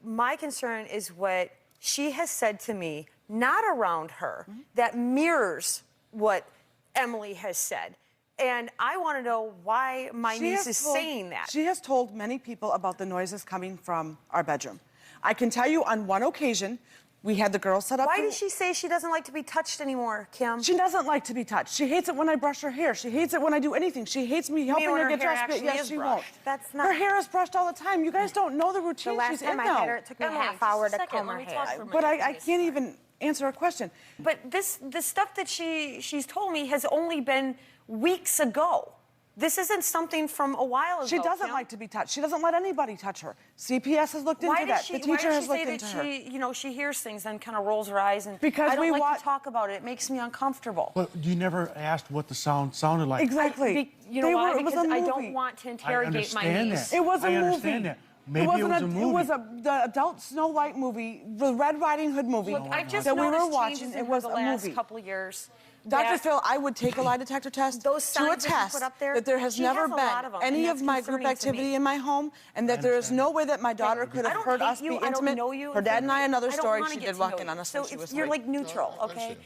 My concern is what she has said to me, not around her, that mirrors what Emily has said. And I want to know why my niece is saying that. She has told many people about the noises coming from our bedroom. I can tell you on one occasion, We had the girls set up. Why does she say she doesn't like to be touched anymore, Kim? She doesn't like to be touched. She hates it when I brush her hair. She hates it when I do anything. She hates me helping her get dressed. But yes, she won't. That's not. Her hair is brushed all the time. You guys don't know the routine. The last she's time in I now. had her, it took me a half hour to comb her hair. But I can't even answer a question. But the stuff that she's told me has only been weeks ago. This isn't something from a while ago. She doesn't like to be touched. She doesn't let anybody touch her. CPS has looked into that. The teacher has looked into her. Why does she say that you know, she hears things and kind of rolls her eyes and because I don't like to talk about it. It makes me uncomfortable. But you never asked what the sound sounded like. Exactly. You know why? Because I don't want to interrogate my niece. It was a movie. I understand that. Maybe it was a movie. It was the adult Snow White movie, the Red Riding Hood movie Look, I've just that we were noticed watching. changes It in was the a last movie. couple of years. Dr. Phill, I would take a lie detector test to signs that you attest put up there, that there has she never has a lot of been them, and any that's of my group concerning to me. activity in my home, and that there is no way that my daughter could have heard us be intimate. Her dad and I, another story, she did walk in on us when she was 3. You're like neutral, okay?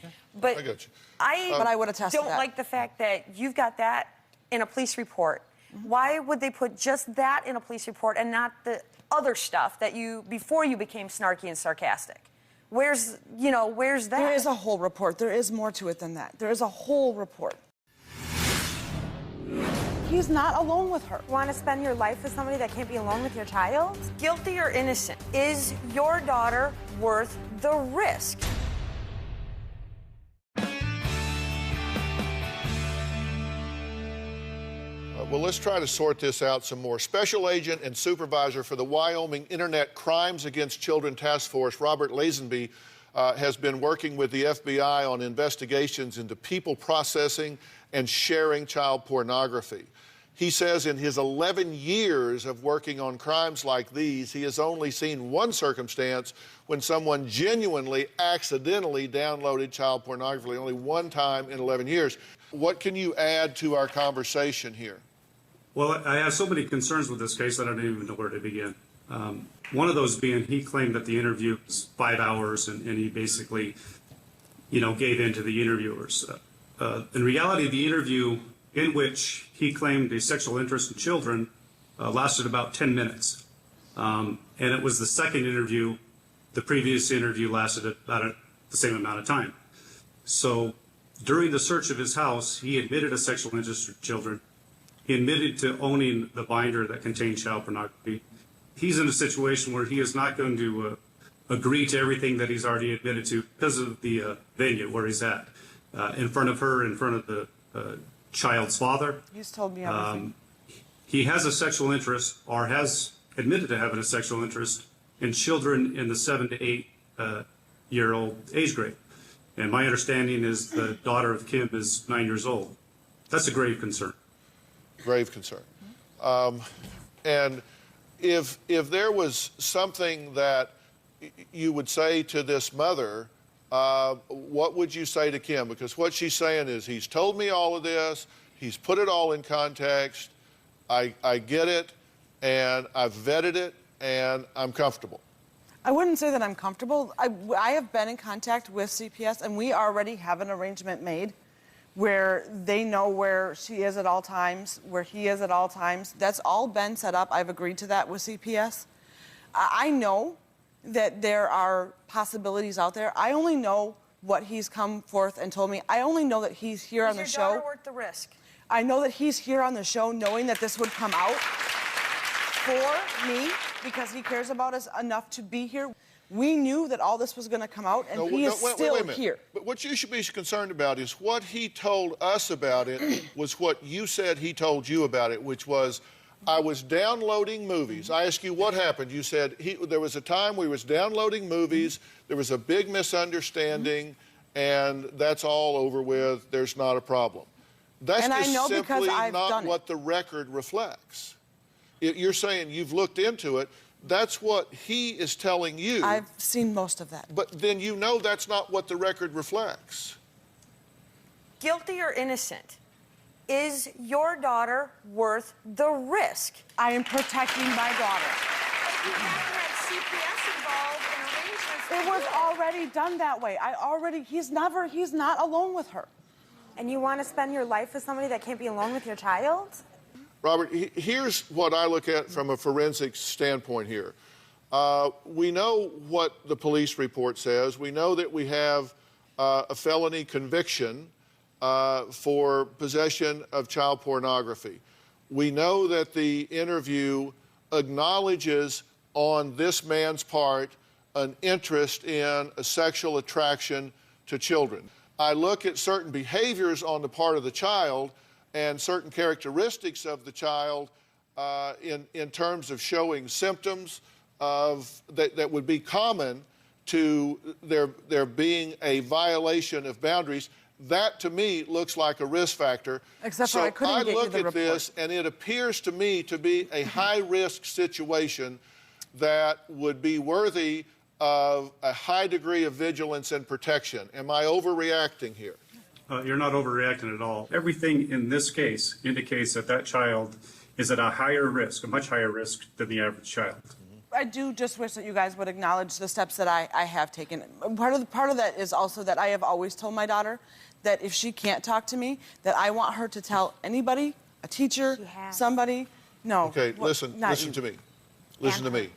I got you. But I would attest to don't that. like the fact that you've got that in a police report. Why would they put just that in a police report and not the other stuff that you, before you became snarky and sarcastic? Where's that? There is a whole report. There is more to it than that. There is a whole report. He's not alone with her. Want to spend your life with somebody that can't be alone with your child? Guilty or innocent? Is your daughter worth the risk? Well, let's try to sort this out some more. Special Agent and Supervisor for the Wyoming Internet Crimes Against Children Task Force, Robert Lazenby, has been working with the FBI on investigations into people processing and sharing child pornography. He says in his 11 years of working on crimes like these, he has only seen one circumstance when someone genuinely, accidentally downloaded child pornography, only one time in 11 years. What can you add to our conversation here? Well, I have so many concerns with this case that I don't even know where to begin. One of those being he claimed that the interview was 5 hours and he basically, gave in to the interviewers. In reality, the interview in which he claimed a sexual interest in children lasted about 10 minutes. And it was the second interview. The previous interview lasted about the same amount of time. So during the search of his house, he admitted a sexual interest in children. He admitted to owning the binder that contained child pornography. He's in a situation where he is not going to agree to everything that he's already admitted to because of the venue where he's at, in front of her, in front of the child's father. He's told me everything. He has a sexual interest, or has admitted to having a sexual interest in children in the 7 to 8 year old age grade. And my understanding is the daughter of Kim is 9 years old. That's a grave concern. Grave concern. And if there was something that you would say to this mother, what would you say to Kim? Because what she's saying is, he's told me all of this, he's put it all in context, I get it, and I've vetted it, and I'm comfortable. I wouldn't say that I'm comfortable. I have been in contact with CPS, and we already have an arrangement made where they know where she is at all times, where he is at all times. That's all been set up. I've agreed to that with CPS. I know that there are possibilities out there. I only know what he's come forth and told me. I only know that he's here on the show. Is your daughter worth the risk? I know that he's here on the show knowing that this would come out for me because he cares about us enough to be here. We knew that all this was going to come out, and he is still here. But what you should be concerned about is what he told us about it was what you said he told you about it, which was, I was downloading movies. I asked you what happened. You said there was a time we was downloading movies, there was a big misunderstanding, and that's all over with. There's not a problem. That's and just I know simply because I've not done what the record reflects. You're saying you've looked into it. That's what he is telling you. I've seen most of that. But then you know that's not what the record reflects. Guilty or innocent? Is your daughter worth the risk? I am protecting my daughter. You haven't had CPS involved in arrangements. It was already done that way. He's not alone with her. And you want to spend your life with somebody that can't be alone with your child? Robert, here's what I look at from a forensic standpoint here. We know what the police report says. We know that we have a felony conviction for possession of child pornography. We know that the interview acknowledges on this man's part an interest in a sexual attraction to children. I look at certain behaviors on the part of the child and certain characteristics of the child in terms of showing symptoms that would be common to there being a violation of boundaries. That, to me, looks like a risk factor. Except for I couldn't get you the report. I look at this, and it appears to me to be a high-risk situation that would be worthy of a high degree of vigilance and protection. Am I overreacting here? You're not overreacting at all. Everything in this case indicates that that child is at a higher risk, a much higher risk than the average child. I do just wish that you guys would acknowledge the steps that I have taken. Part of that is also that I have always told my daughter that if she can't talk to me, that I want her to tell anybody, a teacher, somebody. No. Okay, listen to me. Listen to me.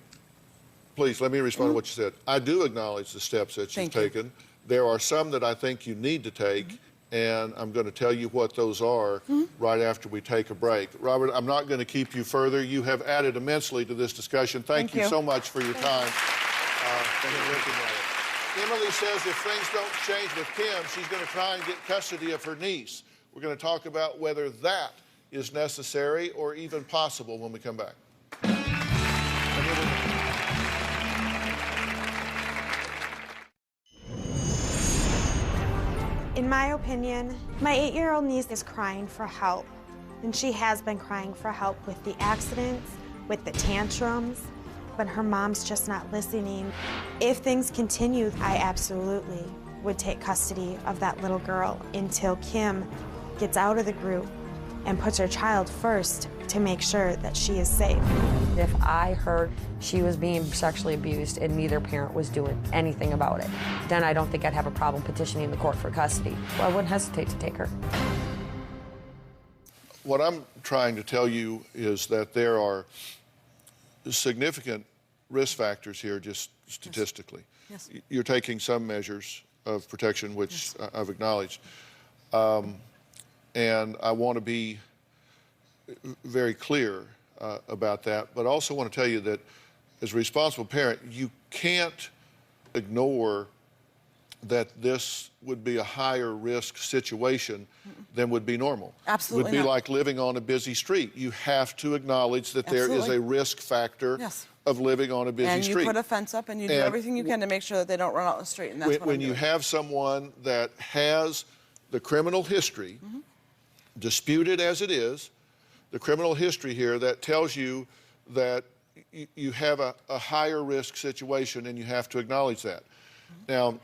Please, let me respond to what you said. I do acknowledge the steps that you've taken. There are some that I think you need to take, and I'm going to tell you what those are right after we take a break. Robert, I'm not going to keep you further. You have added immensely to this discussion. Thank you so much for your time. Emily says if things don't change with Kim, she's going to try and get custody of her niece. We're going to talk about whether that is necessary or even possible when we come back. In my opinion, my 8-year-old niece is crying for help. And she has been crying for help with the accidents, with the tantrums, but her mom's just not listening. If things continue, I absolutely would take custody of that little girl until Kim gets out of the group and puts her child first to make sure that she is safe. If I heard she was being sexually abused and neither parent was doing anything about it, then I don't think I'd have a problem petitioning the court for custody. Well, I wouldn't hesitate to take her. What I'm trying to tell you is that there are significant risk factors here, just statistically. Yes. You're taking some measures of protection, which I've acknowledged. And I want to be very clear about that, but I also want to tell you that as a responsible parent, you can't ignore that this would be a higher risk situation than would be normal. Absolutely It would be not. like living on a busy street. You have to acknowledge that there is a risk factor of living on a busy street. And you put a fence up and you do everything you can to make sure that they don't run out the street, and that's when you have someone that has the criminal history, disputed as it is, the criminal history here that tells you that you have a higher risk situation, and you have to acknowledge that. Now,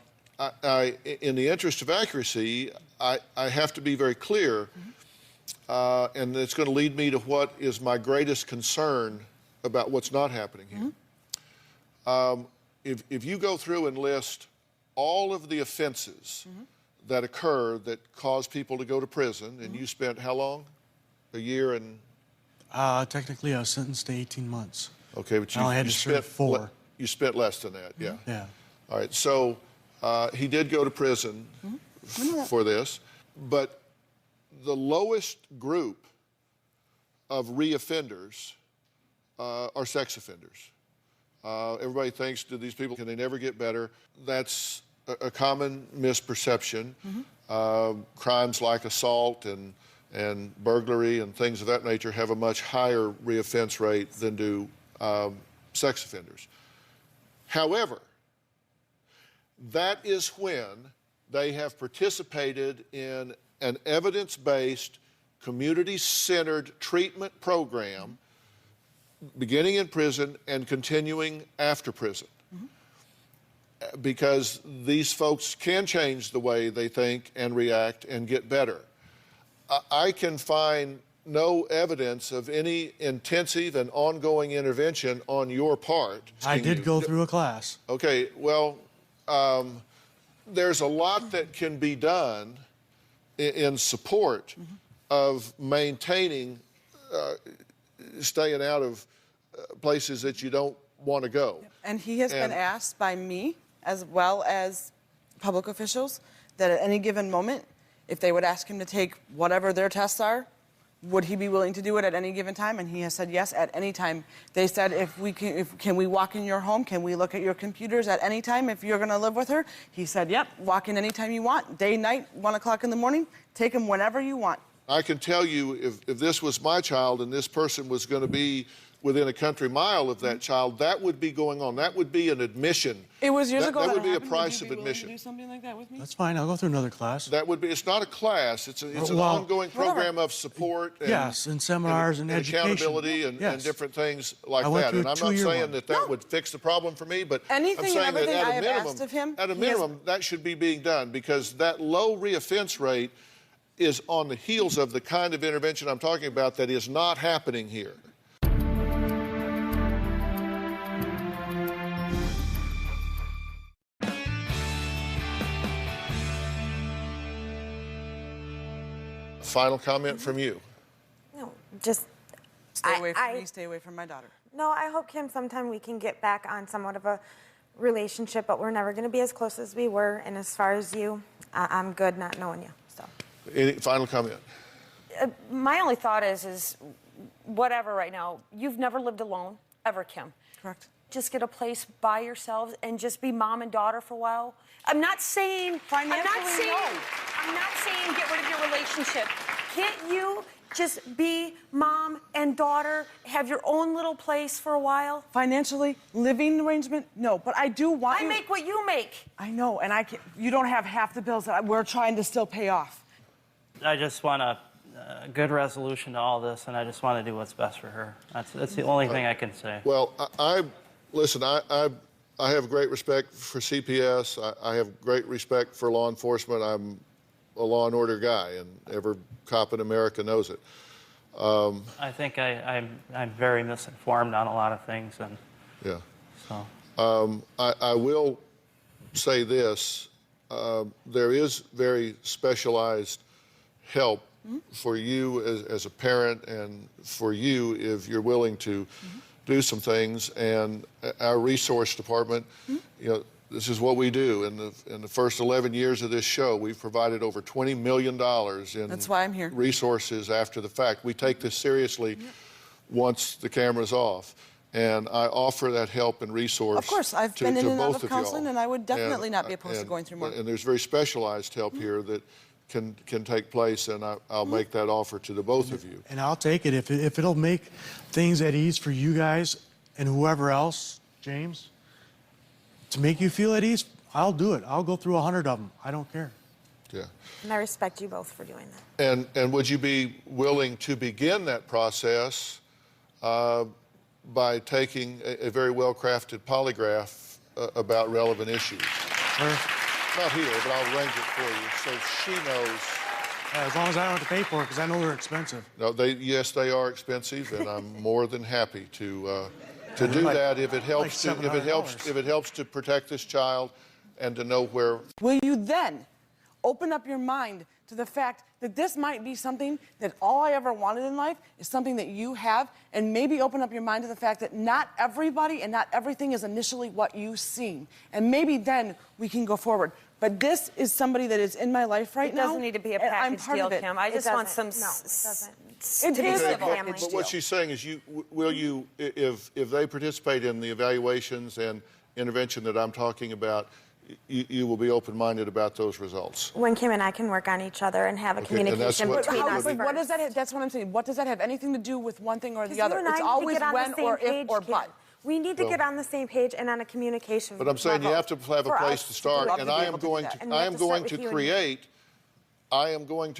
in the interest of accuracy, I have to be very clear, and it's going to lead me to what is my greatest concern about what's not happening here. If you go through and list all of the offenses that occur that cause people to go to prison, and you spent how long? A year and... Technically, I was sentenced to 18 months. Okay, but I only had to serve 4. You spent less than that, yeah. Yeah. All right, so he did go to prison for this, but the lowest group of reoffenders are sex offenders. Everybody thinks, do these people, can they never get better? That's a common misperception. Crimes like assault and burglary and things of that nature have a much higher reoffense rate than do sex offenders. However, that is when they have participated in an evidence-based, community-centered treatment program beginning in prison and continuing after prison. Because these folks can change the way they think and react and get better. I can find no evidence of any intensive and ongoing intervention on your part. I did go through a class. Okay, well, there's a lot that can be done in support of maintaining, staying out of places that you don't want to go. And he has been asked by me, as well as public officials, that at any given moment, if they would ask him to take whatever their tests are, would he be willing to do it at any given time? And he has said yes at any time. They said, can we walk in your home? Can we look at your computers at any time if you're going to live with her? He said, yep, walk in anytime you want, day, night, 1 o'clock in the morning, take him whenever you want. I can tell you, if this was my child and this person was going to be within a country mile of that child, that would be going on. That would be an admission. It was years ago. That would be a happened. price Would of you be admission. willing to do something like that with me? That's fine. I'll go through another class. That would be. It's not a class. It's an ongoing program of support. And, yes, and seminars and education. Accountability and different things like went that. through And I'm not saying that would fix the problem for me, but anything I'm saying and everything that I have asked of him, at a minimum, that should be being done, because that low reoffense rate is on the heels of the kind of intervention I'm talking about that is not happening here. Final comment from you. No, just stay away from me, stay away from my daughter. No, I hope, Kim, sometime we can get back on somewhat of a relationship, but we're never going to be as close as we were. And as far as you, I'm good not knowing you. So. Any final comment? My only thought is whatever right now. You've never lived alone, ever, Kim. Correct. Just get a place by yourselves and just be mom and daughter for a while. I'm not saying get rid of your relationship. Can't you just be mom and daughter, have your own little place for a while? Financially, living arrangement, no. But I do want I make what you make. I know, and you don't have half the bills that we're trying to still pay off. I just want a good resolution to all this, and I just want to do what's best for her. That's the only thing I can say. Well, listen, I have great respect for CPS. I have great respect for law enforcement. I'm a law and order guy, and every cop in America knows it. I think I'm very misinformed on a lot of things, and yeah. So I will say this: there is very specialized help for you as a parent, and for you if you're willing to do some things. And our resource department, you know, this is what we do. In the first 11 years of this show, we've provided over $20 million in That's why I'm here. resources after the fact. We take this seriously once the camera's off. And I offer that help and resource. Of course, I've been in and out of counseling, y'all. and I would definitely not be opposed to going through more. And there's very specialized help here that can take place, and I'll make that offer to the both of you. And I'll take it if it'll make things at ease for you guys and whoever else, James, to make you feel at ease. I'll do it. I'll go through 100 of them. I don't care. Yeah. And I respect you both for doing that. And would you be willing to begin that process by taking a very well-crafted polygraph about relevant issues? Sure. Not here, but I'll arrange it for you so she knows. As long as I don't have to pay for it, because I know they're expensive. No, yes, they are expensive, and I'm more than happy to do that if it helps. If it helps to protect this child and to know where. Will you then open up your mind to the fact that this might be something that all I ever wanted in life is something that you have, and maybe open up your mind to the fact that not everybody and not everything is initially what you see, and maybe then we can go forward. But this is somebody that is in my life right now. It doesn't need to be a and I'm package part deal, of it. Kim. I just want some. No, it doesn't. It is a But package what deal. she's saying is, will you, if they participate in the evaluations and intervention that I'm talking about, you will be open-minded about those results. When Kim and I can work on each other and have a communication between us. But what does that have, that's what I'm saying. What does that have anything to do with one thing or the other? You and I It's need to always get on the when same or page, if or Kim. but. We need to get on the same page and on a communication. But I'm saying you have to have a place to start, and I am going to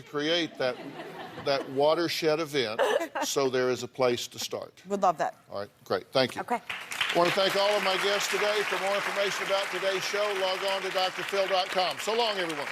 create that watershed event so there is a place to start. Would love that. All right, great. Thank you. Okay. I want to thank all of my guests today. For more information about today's show, log on to drphill.com. So long, everyone.